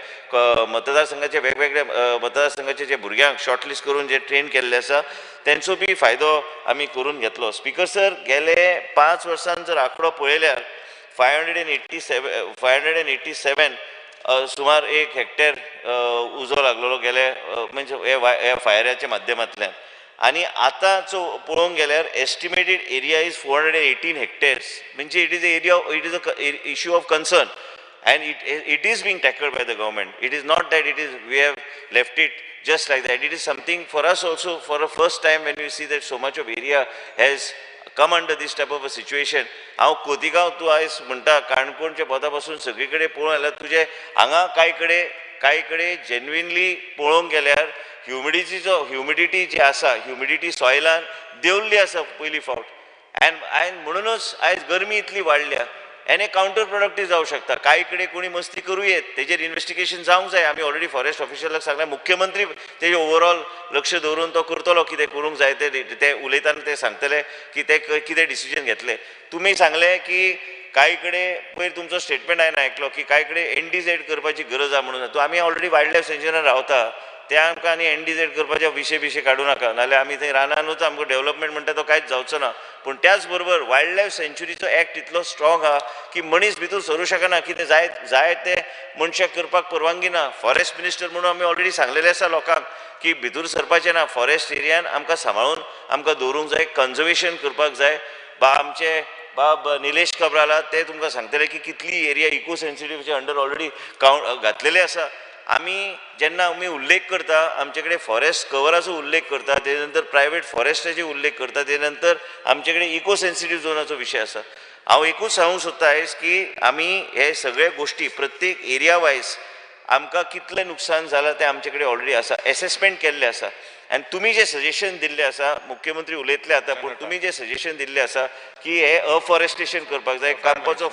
मतदारसंघाचे वेगवेगळे मतदारसंघाचे जे भुरग्यांक शॉर्टलिस्ट करून जे ट्रेन केल्ले आसा तेंचो बी फायदो आमी करून घेतलो. स्पीकर सर, गेले 5 वर्सान जर आंकडो पळयल्यार 587 सुमार 1 हेक्टर उजो लागलेलो गेले म्हणजे ह्या फायराच्या माध्यमांतल्यान. आणि आतांचो पळोवंक गेल्यार एस्टिमेटेड एरिया इज 418 हेक्टर्स, म्हणजे it is a issue of concern and it is being tackled by the government. It is not that we have left it just like that. It is something for us also, for the first time when we see that so much of area has come under this type of a situation. हांव कोतिगांव तूं आयज म्हणटा काणकोणच्या पदापासून सगळे कडेन पळोवंक गेल्यार तुजे हांगा कांय कडेन जेन्युइनली पळोवंक गेल्यार ह्युमिडिटी जी आसा, ह्युमिडिटी सॉयलान देंवल्ली आसा पयली फावट, आनी म्हणूनच आयज गरमी इतली वाडल्या. एने काउंटर प्रोडक्टीव जावं शकता. कांय कडेन कोणी मस्ती करूं येत, तेजेर इन्व्हेस्टिगेशन जावंक जाय. आमी ऑलरेडी फॉरेस्ट ऑफिशलाक सांगलें, मुख्यमंत्री तेजे ओवरऑल लक्ष दवरून तो करतलो, कितें करूंक जाय ते उलयताना ते सांगतले की ते कितें डिसिजन घेतले. तुमी सांगले की कांय कडेन पयर तुमचो स्टेटमेंट हांवें आयकलो की कांय कडेन NDZ करपाची गरज आहा म्हणून. आमी ऑलरेडी वायल्ड लायफ सँच्युरीन रावता, ते आमकां आनी NDZ करपाचे विशय काडूं नाका, नाल्यार आमी थंय रानानूच आमकां डेव्हलपमेंट म्हणटा तो कांयच जावचो ना. पूण त्याच बरोबर वायल्ड लायफ सँच्युरीचो एक्ट इतलो स्ट्रॉंग आहा की मनीस भितर सरूं शकना, कितें जाय ते मनशाक करपाक परवानगी ना. फॉरेस्ट मिनिस्टर म्हणून आमी ऑलरेडी सांगलेलें आसा लोकांक की भितर सरपाचें ना. फॉरेस्ट एरियान आमकां सांबाळून आमकां दवरूंक जाय, कन्जर्वेशन करपाक जाय. आमचे बाब निलेश कब्राला ते तुमकां सांगतले की कितली एरिया इको सेन्सिटिव्हच्या अंडर ऑलरेडी घातलेले आसा. जेन्ना आमी उल्लेख करता, आमचे कडेन फॉरेस्ट कवराचो उल्लेख करता, ते नंतर प्रायवेट फॉरेस्टाचे उल्लेख करता, ते नंतर आमचे कडेन इको सेन्सिटिव्ह झोनाचो विशय आसा. हांव एकूच सांगूंक सोदता आयज की आमी हे सगळे गोष्टी प्रत्येक एरिया वायज आमकां कितलें नुकसान जालां तें आमचे कडेन ऑलरेडी आसा, एसेसमेंट केल्लें आसा. आनी तुमी जे सजेशन दिल्लें आसा, मुख्यमंत्री उलयतले आतां, पूण तुमी जे सजेशन दिल्लें आसा की हे अफॉरेस्टेशन करपाक जाय, कॅम्पाचो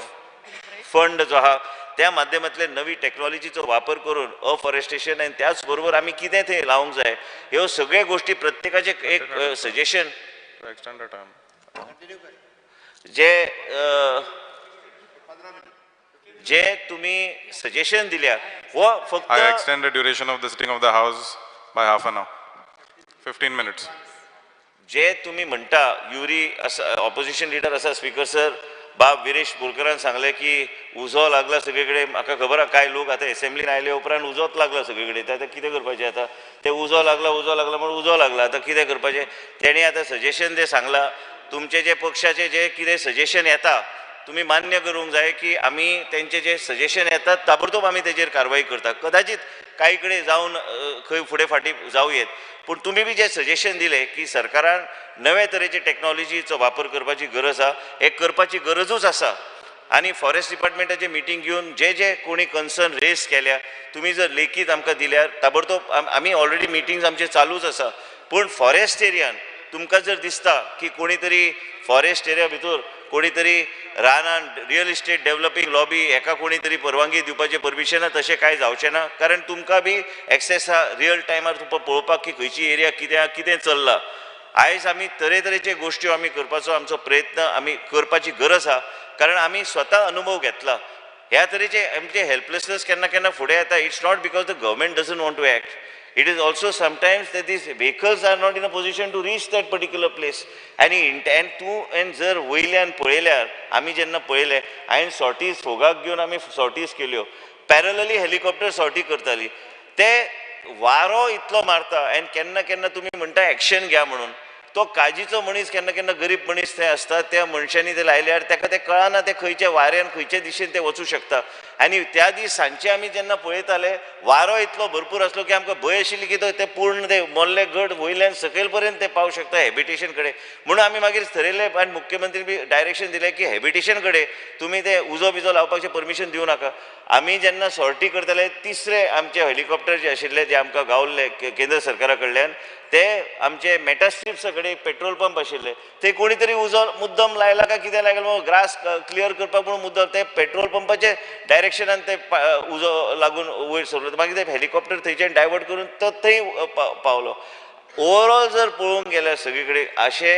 फंड जो आहा त्या माध्यमांतल्यान नवी टॅक्नॉलॉजीचो वापर करून अफॉरेस्टेशन आनी त्याच बरोबर आमी कितें थंय लावंक जाय, ह्यो सगळ्यो गोष्टी प्रत्येकाचे एक सजेशन जे तुम्ही सजेशन दिल्या वो फक्त I extend the duration of the sitting of the house by half an hour, 15 minutes. जे तुम्ही म्हणटा युरी ऑपोजिशन लिडर आसा स्पीकर सर, बाब विरेश बोरकरान सांगले की उजो लागला सगळे कडेन. म्हाका खबर आहा कांय लोक आतां एसेंब्लीन आयले उपरांत उजोच लागला सगळे कडेन. आतां कितें करपाचें? आतां ते उजो लागला म्हणून उजो लागला, आतां कितें करपाचें? तेणी आतां सजेशन तें सांगलां. तुमचे जे पक्षाचे जे कितें सजेशन येता तुम्ही मान्य करूंक जाय की आमी तेंचे जे सजेशन येतात ताबडतोब आमी तेजेर कारवाई करता. कदाचित कांय कडेन जावन खंय फुडें फाटीं जावं येत, पूण तुमी बी जे सजेशन दिले की सरकारान नवे तरेचे टॅक्नॉलॉजीचो वापर करपाची गरज आहा, हे करपाची गरजूच आसा. आनी फॉरेस्ट डिपार्टमेंटाचे मिटींग घेवन जे कोणी कन्सर्न रेज केल्या तुमी जर लेखीत आमकां दिल्यार ताबडतोब आमी ऑलरेडी मिटींग्स आमचे चालूच आसा. पूण फॉरेस्ट एरियान तुमकां जर दिसता की कोणी तरी फॉरेस्ट एरिया भितर कोणी तरी रानान रियल इस्टेट डेव्हलपिंग लॉबी एका कोणी तरी परवानगी दिवपाचें परमिशन तशें कांय जावचें ना, कारण तुमकां बी एक्सेस आहा रियल टायमार तुमकां पळोवपाक की खंयची एरिया कितें चल्लां. आयज आमी तरेतरेचे गोश्टी आमी करपाचो आमचो प्रयत्न आमी करपाची गरज आहा, कारण आमी स्वता अनुभव घेतला. ह्या तरेचे आमचे हेल्पलेसनेस केन्ना केन्ना फुडें येता. It's not because the government doesn't want to act. It is also sometimes that these vehicles are not in a position to reach that particular place. And जर वयल्यान पळयल्यार आमी जेन्ना पळयले हांवें सॉर्टीज फोगाक घेवन आमी सॉर्टीज केल्यो, पॅरलली हेलिकॉप्टर सॉर्टी करताली. ते वारो इतलो मारता आनी केन्ना केन्ना तुमी म्हणटा एक्शन घ्या म्हणून. तो काजीचो मनीस केन्ना केन्ना गरीब मनीस थंय आसता, त्या मनशांनी ते लायल्यार ताका ते कळना ते खंयच्या वाऱ्यान खंयच्या दिशेन ते वचूं शकता. आनी त्या दीस सांजचे आमी जेन्ना पळयताले वारो इतलो भरपूर आसलो की आमकां भंय आशिल्ली की ते पूर्ण ते मोल्ले गट वयल्यान सकयल पर्यंत ते पावूं शकता हॅबिटेशन कडेन. म्हणून आमी मागीर थरयलें आनी मुख्यमंत्री बी डायरेक्शन दिलें की हॅबिटेशन कडेन तुमी ते उजो बिजो लावपाचें परमिशन दिवं नाका. आमी जेन्ना सॉर्टी करताले तिसरे आमचे हेलिकॉप्टर जे आशिल्ले जे आमकां गावल्ले केंद्र सरकारा कडल्यान ते आमचे मेटास्ट्रिप्सा कडेन पेट्रोल पंप आशिल्ले थंय कोणी तरी उजो मुद्दम लायला काय कितें लागला ग्रास क्लियर करपाक म्हणून मुद्दम ते पेट्रोल पंपाचे डायरेक्शनान ते उजो लागून वयर सरलो. मागीर ते हेलिकॉप्टर थंयच्यान डायवर्ट करून तो थंय पावलो. ओवरऑल जर पळोवंक गेल्यार सगळे कडेन अशे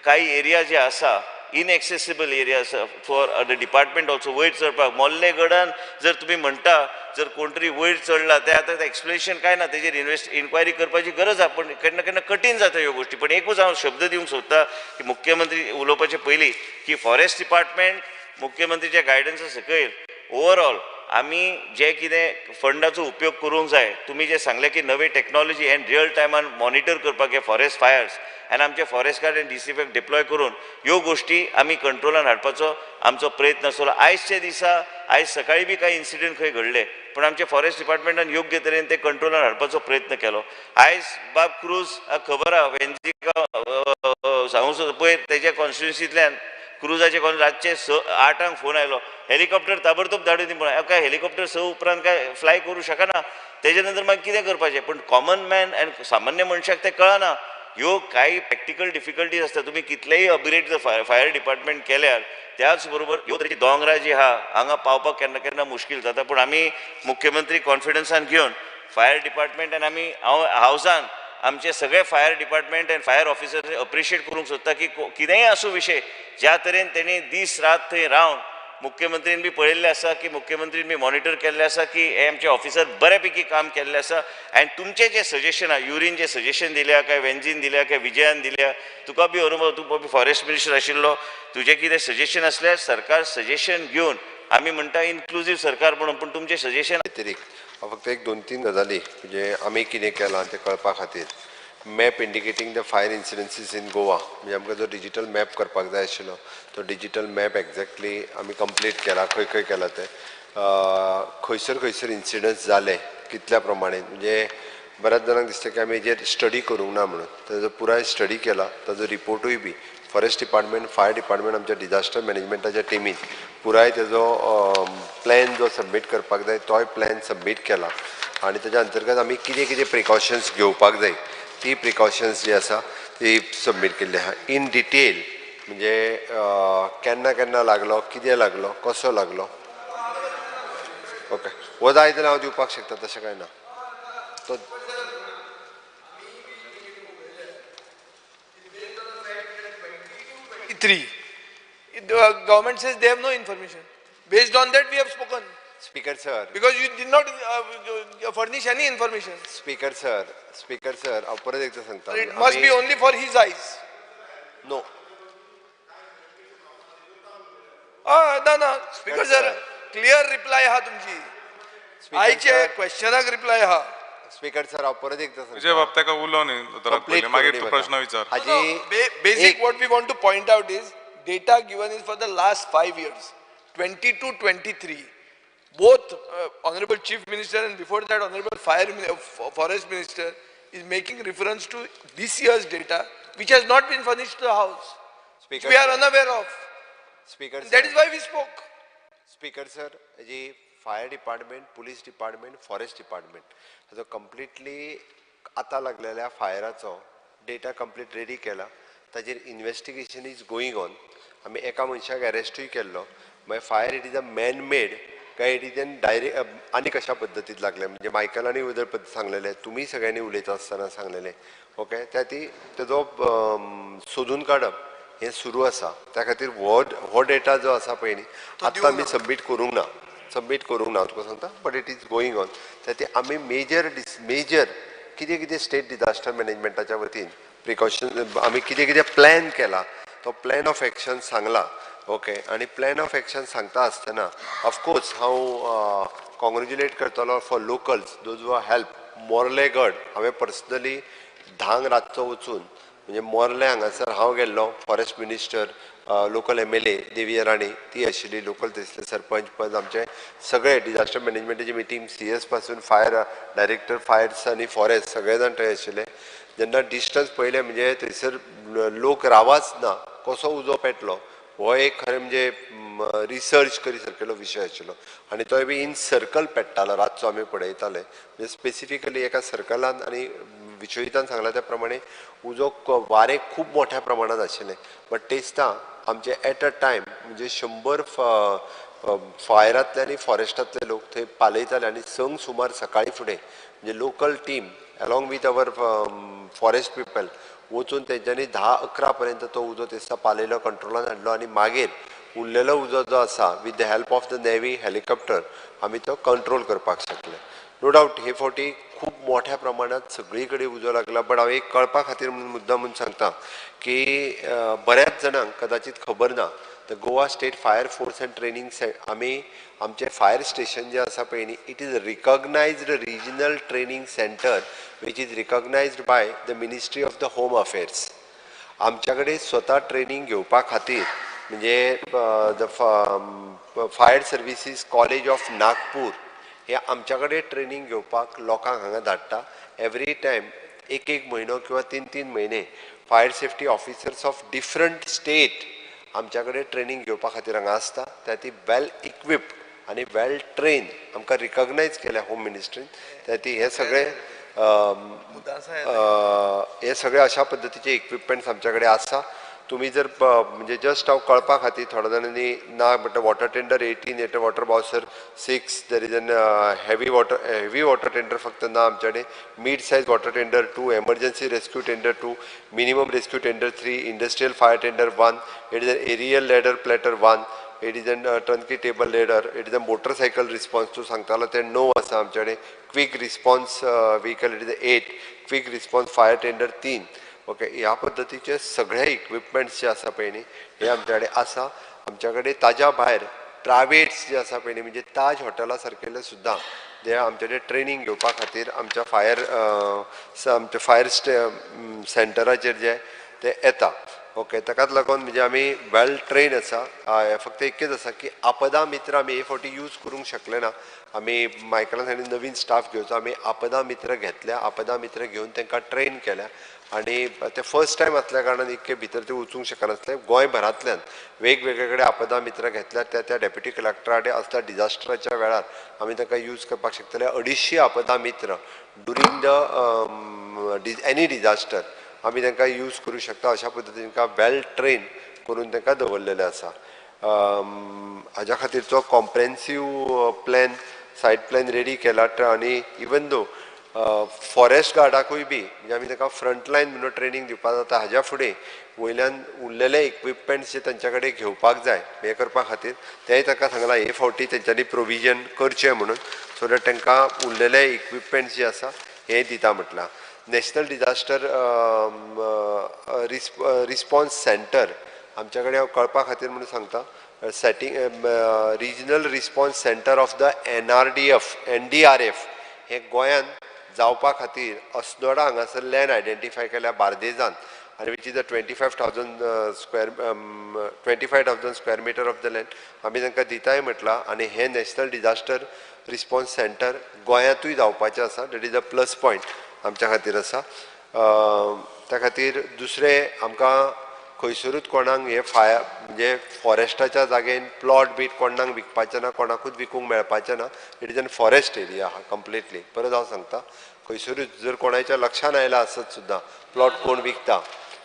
काही एरिया जे आसा inaccessible areas for the department also वयर चडपाक मोल्ले गडान जर तुमी म्हणटा जर कोण तरी वयर चडला ते आतां एक्सप्लेनेशन काय ना तेजेर इन्क्वायरी करपाची गरज आसा. पण केन्ना केन्ना कठीण जाता ह्यो गोश्टी. पण एकूच हांव शब्द दिवंक सोदता की मुख्यमंत्री उलोवपाचे पयलीं की फॉरेस्ट डिपार्टमेंट मुख्यमंत्रीच्या गायडन्सा सकयल ओवरऑल आमी जे कितें फंडाचो उपयोग करूंक जाय तुमी जे सांगले की नवी टॅक्नॉलॉजी एंड रियल टायमान मॉनिटर करपाक हे फॉरेस्ट फायर्स आनी आमचे फॉरेस्ट गार्ड एंड डीसीएफक डिप्लॉय करून ह्यो गोश्टी आमी कंट्रोलान हाडपाचो आमचो प्रयत्न आसतलो. आयजचे दिसा आयज सकाळी बी काही इन्सिडंट खंय घडले पण आमच्या फॉरेस्ट डिपार्टमेंटान योग्य तरेन ते कंट्रोलान हाडपाचो प्रयत्न केलो. आयज बाब क्रूज खबर आहा वेंजिका सांगूं पळय तेज्या कॉन्स्टिट्युन्सींतल्यान क्रुजाचे कोण रातचे 8 फोन आयलो हेलिकॉप्टर ताबडतोब धाडून दी म्हणून. काय हेलिकॉप्टर 6 उपरांत काय फ्लाय करूं शकना. तेजे नंतर मागीर कितें करपाचें. पण कॉमन मॅन आनी सामान्य मनशाक ते कळना. ह्यो काही प्रॅक्टिकल डिफिकल्टीज आसता. तुमी कितलेय अपग्रेड जर फायर डिपार्टमेंट केल्यार त्याच बरोबर ह्यो तरेची दोंगरां जी आहा हांगा पावपाक केन्ना केन्ना मुश्कील जाता. पूण आमी मुख्यमंत्री कॉन्फिडन्सान घेवन फायर डिपार्टमेंट आनी आमी हावजान आमचे सगळे fire department end fire officers appreciate करूंक सोदता की कितेंय आसूं विशय ज्या तरेन तेणी दीस रात थंय रावन मुख्यमंत्रीन बी पळयल्लें आसा की मुख्यमंत्रीन बी मॉनिटर केल्लें आसा की हे आमचे ऑफिसर बऱ्यापैकी काम केल्लें आसा. आनी तुमचे जे सजेशन आहा युरीन जे सजेशन दिल्या काय वेंजीन दिल्या काय विजयान दिल्या तुका बी अनुभव तूं बी फॉरेस्ट मिनिस्टर आशिल्लो तुजें कितें सजेशन आसल्यार सरकार सजेशन घेवन आमी म्हणटा इन्क्लुजीव सरकार म्हणून पण तुमचे सजेशन व्यतिरिक्त फक्त एक 2-3 गजाली म्हणजे आमी कितें केलां ते कळपा खातीर map indicating the fire incidences in Goa म्हणजे आमकां जो डिजिटल मॅप करपाक जाय आशिल्लो तो डिजिटल मॅप एक्झॅक्टली आमी कंप्लीट केला. खंय खंय केला ते खंयसर खंयसर इन्सिडन्स जाले कितल्या प्रमाणे म्हणजे बऱ्याच जाणांक दिसता की आमी हेजेर स्टडी करूंक ना म्हणून ताजो पुराय स्टडी केला. ताजो रिपोर्टूय बी फॉरेस्ट डिपार्टमेंट फायर डिपार्टमेंट आमच्या डिजास्टर मॅनेजमेंटाच्या टिमीन पुराय तेजो प्लॅन जो सबमीट करपाक जाय तोय प्लॅन सबमीट केला. आनी तेज्या अंतर्गत आमी कितें कितें प्रिकॉशन्स घेवपाक जाय ती प्रिकॉशन्स जी आसा ती सबमीट केल्ली आहा इन डिटेल. म्हणजे केन्ना केन्ना लागलो कितें लागलो कसो लागलो. ओके हो जाय जाल्यार हांव दिवपाक शकता तशें कांय ना. तो government says they have no information. Based on that we have spoken. Speaker sir. Because you did not furnish any information. Speaker sir, हांव परत एकदा सांगता. It must be only for his eyes. No. ना Speaker sir, clear reply हा तुमची. आयचे क्वेश्चनाक reply हा. Speaker sir हांव परत एकदा सांगता. तुजे बाब ताका उलो न्ही उतराक पयलीं मागीर तूं प्रश्न विचार. Basic what we want to point out is data given is for the last 5 years 22-23. Both Honorable Chief Minister and before that Honorable Forest Minister is making reference to this year's data which has not been furnished to the House. Speaker, we are unaware of. Speaker, that is why we spoke. Speaker sir, जी fire department, police department, forest department हाजो completely आतां लागलेल्या फायराचो data complete ready केला. ताजेर investigation is going on. आमी एका मनशाक अरेस्टूय केल्लो. मागीर fire it is a man made काय इट इज एन डायरेक्ट आनी कशा पद्दतीत लागले म्हणजे मायकलांनी उदर पद्दत सांगलेले तुमी सगळ्यांनी उलयता आसतना सांगलेले. ओके त्या ती तेजो सोदून काडप हें सुरू आसा. त्या खातीर हो डेटा जो आसा पळय न्ही आतां आमी सबमीट करूंक ना. सबमीट करूंक ना तुका सांगता but it is going on ते आमी मेजर कितें कितें स्टेट डिजास्टर मॅनेजमेंटाच्या वतीन प्रिकॉशन आमी कितें कितें प्लॅन केला तो प्लॅन ऑफ एक्शन सांगला ओके आनी प्लॅन ऑफ एक्शन सांगता आसतना ऑफकोर्स हांव कॉंग्रेच्युलेट करतलो for locals those were help Morley गड हांवें पर्सनली धांग रातचो वचून म्हणजे मोर्ले हांगासर हांव गेल्लो फॉरेस्ट मिनिस्टर लोकल MLA देवी राणी ती आशिल्ली लोकल थंयसले सरपंच पद आमचे सगळे डिजास्टर मॅनेजमेंटाची मिटींग CS पासून फायर डायरेक्टर फायर्स आनी फॉरेस्ट सगळे जाण थंय आशिल्ले जेन्ना डिस्टन्स पळयलें म्हणजे थंयसर लोक रावाच ना कसो उजो पेटलो हो एक खरें म्हणजे रिसर्च करी सारकेलो विशय आशिल्लो आनी तोय बी इन सर्कल पेट्टालो रातचो आमी पळयताले म्हणजे स्पेसिफिकली एका सर्कलान आनी विशयितान सांगला त्या प्रमाणे उजो वारें खूब मोठ्या प्रमाणात आशिल्लें बट तेसता आमचे एट अ टायम म्हणजे 100 फायरांतले आनी फॉरेस्टांतले लोक थंय पालयताले आनी संक सुमार सकाळी फुडें म्हणजे local team along with our forest people वचून तेंच्यांनी 10-11 पर्यंत तो उजो दिसता पालयलो कंट्रोलान हाडलो आनी मागीर उरलेलो उजो जो आसा with the help of the navy helicopter आमी तो कंट्रोल करपाक शकले नो डावट हे फावटी खूब मोठ्या प्रमाणात सगळी कडेन उजो लागला बट हांव एक कळपा खातीर मुद्दाम म्हणून सांगता की बऱ्याच जाणांक कदाचित खबर ना the Goa state fire force and training आमी आमचे फायर स्टेशन जे आसा पळय न्ही it is recognised regional training centre which is recognised by the ministry of the home affairs आमच्या कडेन स्वता ट्रेनिंग घेवपा खातीर म्हणजे the fire services college of Nagpur हे आमच्या कडेन ट्रेनिंग घेवपाक लोकांक हांगा धाडटा एवरी टायम एक म्हयनो किंवा 3 म्हयने fire safety officers of different state आमच्या कडेन ट्रेनिंग घेवपा खातीर हांगा आसता त्या ती वेल इक्विप्ड आनी वेल ट्रेन आमकां रिकॉग्नायज केल्या होम मिनिस्ट्रीन त्या ती हे सगळे अशा पद्दतीचे इक्विपमेंट्स आमच्या कडेन आसा तुम्ही जर म्हणजे जस्ट हांव कळपा खातीर थोड्या जाणांनी ना बट वॉटर टेंडर 18 येता water bowser 6 there is an heavy water tender फक्त ना आमच्या कडेन mid size water tender 2 emergency rescue tender 2 minimum rescue tender 3 industrial fire tender 1 it is an aerial ladder platter 1 it is an turnkey table ladder it is a motorcycle response तूं सांगतालो ते 9 आसा आमच्या कडेन quick response vehicle it is 8 quick response fire tender 3 okay ह्या पद्दतीचे सगळे equipments जे आसा पळय न्ही हे आमच्या कडेन आसा आमच्या कडेन ताज्या भायर प्रायवेट्स जे आसा पळय न्ही म्हणजे ताज हॉटेला सारकेले सुद्दां जे आमचे कडेन ट्रेनिंग घेवपा खातीर आमच्या फायर सेंटराचेर जे ते येता ओके ताकाच लागून म्हणजे आमी वेल ट्रेन आसा फक्त एकच आसा की आपदा मित्र आमी हे फावटी यूज करूंक शकले ना आमी मायकलान सांगलें नवीन स्टाफ घेवचो आमी आपदा मित्र घेतल्या आपदा मित्र घेवन तांकां ट्रेन केल्या आनी ते फर्स्ट टायम आसल्या कारणान इतके भितर ते वचूंक शकनासले गोंयभरांतल्यान वेगवेगळे कडेन आपदा मित्र घेतल्या त्या डेप्युटी कलेक्टरा कडेन असल्या डिजास्टराच्या वेळार आमी तांकां यूज करपाक शकतले 250 आपदा मित्र ड्युरींग द एनी डिजास्टर आमी तांकां यूज करूं शकता अशा पद्दतीन तांकां वेल ट्रेन करून तांकां दवरलेले आसा हाज्या खातीरचो कॉम्प्रेहेन्सीव प्लॅन सायट प्लॅन रेडी केला आनी इवन दो फॉरेस्ट गार्डाकूय बी म्हणजे आमी ताका फ्रंटलायन म्हणून ट्रेनिंग दिवपाक जाता हाज्या फुडें वयल्यान उरलेले इक्विपमेंट्स जे तांच्या कडेन घेवपाक जाय हे करपा खातीर तेंय ताका सांगलां हे फावटी तेंच्यांनी प्रोविजन करचें म्हणून सो दॅट तांकां उरलेले इक्विपमेंट्स जे आसा हे दिता म्हटलां नॅशनल डिजास्टर रिस्पॉन्स सेंटर आमच्या कडेन हांव कळपा खातीर म्हणून सांगता setting regional response centre of the NDRF हे गोंयान जावपा खातीर अस्नोडा हांगासर लँड आयडेंटिफाय केल्या बार्देजान आनी which is the 25,000 square metre of the land आमी तांकां दिताय म्हटलां आनी हे नॅशनल डिजास्टर रिस्पॉन्स सेंटर गोंयांतूय जावपाचें आसा that is a plus point आमच्या खातीर आसा त्या खातीर दुसरें आमकां खंयसरूच कोणाक हे म्हणजे फॉरेस्टाच्या जागेन प्लॉट बीट कोणाक विकपाचें ना कोणाकूच विकूंक मेळपाचें ना it is N forest area आहा कंप्लिटली परत हांव सांगता खंयसरूच जर कोणाच्या लक्षान आयला आसत सुद्दां प्लॉट कोण विकता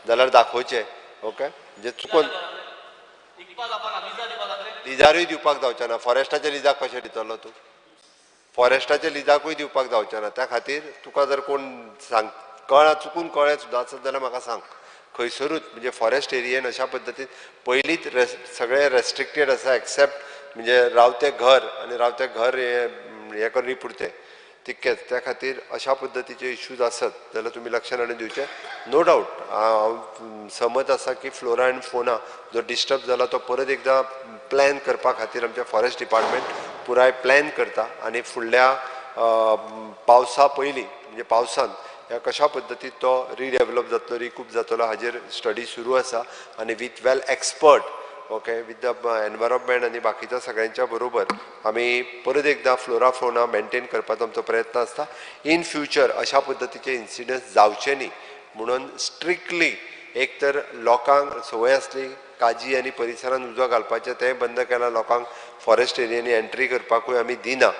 जाल्यार दाखोवचें ओके म्हणजे चुकून लिजारूय दिवपाक जावचें ना फॉरेस्टाच्या लिजाक कशें दितलो तूं फॉरेस्टाच्या लिजाकूय दिवपाक जावचें ना त्या खातीर तुका जर कोण सांग चुकून कळ्ळें सुद्दां आसत जाल्यार म्हाका सांग खंयसरूच म्हणजे फॉरेस्ट एरियेन अशा पद्दतीन पयलींच सगळे रेस्ट्रिक्टेड आसा एक्सेप्ट म्हणजे रावते घर आणि रावते घर हे करणी पुरते तितकेच त्या खातीर अशा पद्दतीचे इश्यूज आसत जाल्यार तुमी लक्षांत हाडून दिवचे नो डावट हांव समज आसा की फ्लोरा एंड फोना जो डिस्टर्ब जाला तो परत एकदां प्लॅन करपा खातीर आमचे फॉरेस्ट डिपार्टमेंट पुराय प्लॅन करता आनी फुडल्या पावसा पयलीं म्हणजे पावसान ह्या कशा पद्दतीन तो रिडेवलप जातलो रिकूप जातलो हाजेर स्टडी सुरू आसा आनी with well expert okay with the environment आनी बाकीच्या सगळ्यांच्या बरोबर आमी परत एकदां फ्लोरा फोना मेनटेन करपाचो आमचो प्रयत्न आसता इन फ्युचर अशा पद्दतीचे इन्सिडंट्स जावचे न्ही म्हणून स्ट्रिक्टली एक तर लोकांक संवय आसली काजी आनी परिसरांत उजो घालपाचें तें बंद केलां लोकांक फॉरेस्ट एरियांनी एंट्री करपाकूय आमी दिना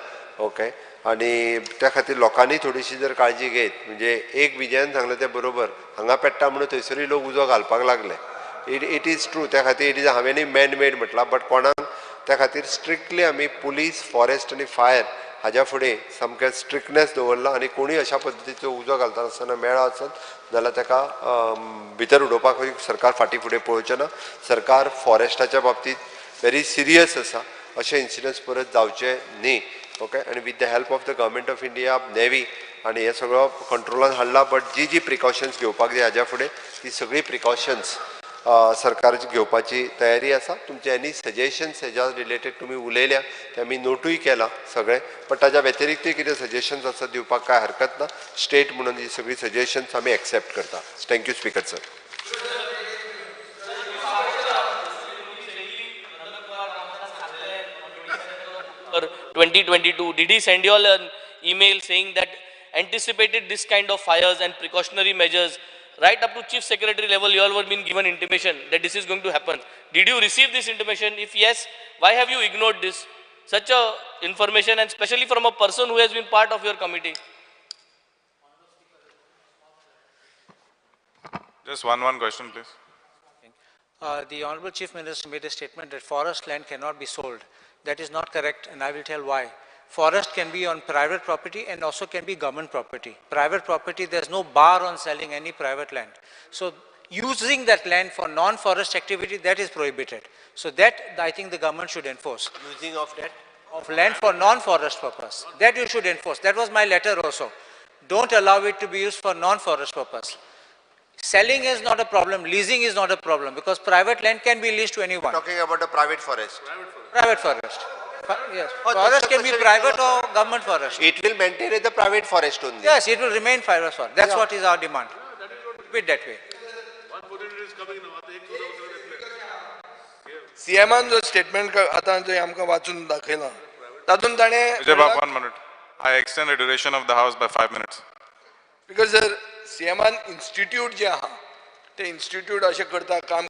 ओके आनी त्या खातीर लोकांनी थोडीशी जर काळजी घेत म्हणजे एक विजयान सांगलें तें बरोबर हांगा पेट्टा म्हणून थंयसरूय लोक उजो घालपाक लागले इट इज ट्रू त्या खातीर इट इज हांवेंनी मॅन मेड म्हटलां बट कोणाक त्या खातीर स्ट्रिक्टली आमी पुलीस फॉरेस्ट आनी फायर हाज्या फुडें सामकें स्ट्रिक्टनेस दवरला आनी कोणूय अशा पद्दतीचो उजो घालता आसतना मेळ्ळो आसत जाल्यार ताका भितर उडोवपाकूय सरकार फाटीं फुडें पळोवचें ना सरकार फॉरेस्टाच्या बाबतींत व्हेरी सिरियस आसा अशे इन्सिडंट्स परत जावचे न्ही ओके आनी with the help of the government of India navy आनी हे सगळो कंट्रोलान हाडला बट जी प्रिकॉशन्स घेवपाक जाय हाज्या फुडें ती सगळी प्रिकॉशन्स सरकारची घेवपाची तयारी आसा तुमचे एनी सजेशन्स हेज्या रिलेटेड तुमी उलयल्या ते आमी नोटूय केला सगळे बट ताज्या व्यतिरिक्तूय कितें सजेशन्स आसा दिवपाक काय हरकत ना स्टेट म्हणून ही सगळी सजेशन्स आमी एक्सेप्ट करता thank you speaker sir 2022, did he send you all an email saying that anticipated this kind of fires and precautionary measures right up to chief secretary level you all were being given intimation that this is going to happen? Did you receive this intimation? If yes, why have you ignored this? Such a information and especially from a person who has been part of your committee. Just one question, please. The Honorable Chief Minister made a statement that forest land cannot be sold. That is not correct, and I will tell why. Forest can be on private property and also can be government property. Private property, there's no bar on selling any private land. So using that land for non-forest activity, that is prohibited. So that I think the government should enforce. Using of that? Of land for non-forest purpose. That you should enforce. That was my letter also. Don't allow it to be used for non-forest purpose. Selling is not a problem, leasing is not a problem because private land can be leased to anyone. Talking about a private forest. Private forest. Yes. Forest can be private or government forest. It will maintain the private forest only. Yes, it will remain private forest. That's what is our demand. Keep it that way. CMan जो statement आता जे आमकां वाचून दाखयला तातूंत ताणें Vijay Babu, 1 minute. I extend the duration of the house by 5 minutes. Because जर CMan institute जे आहा ते इन्स्टिट्यूट अशें करता काम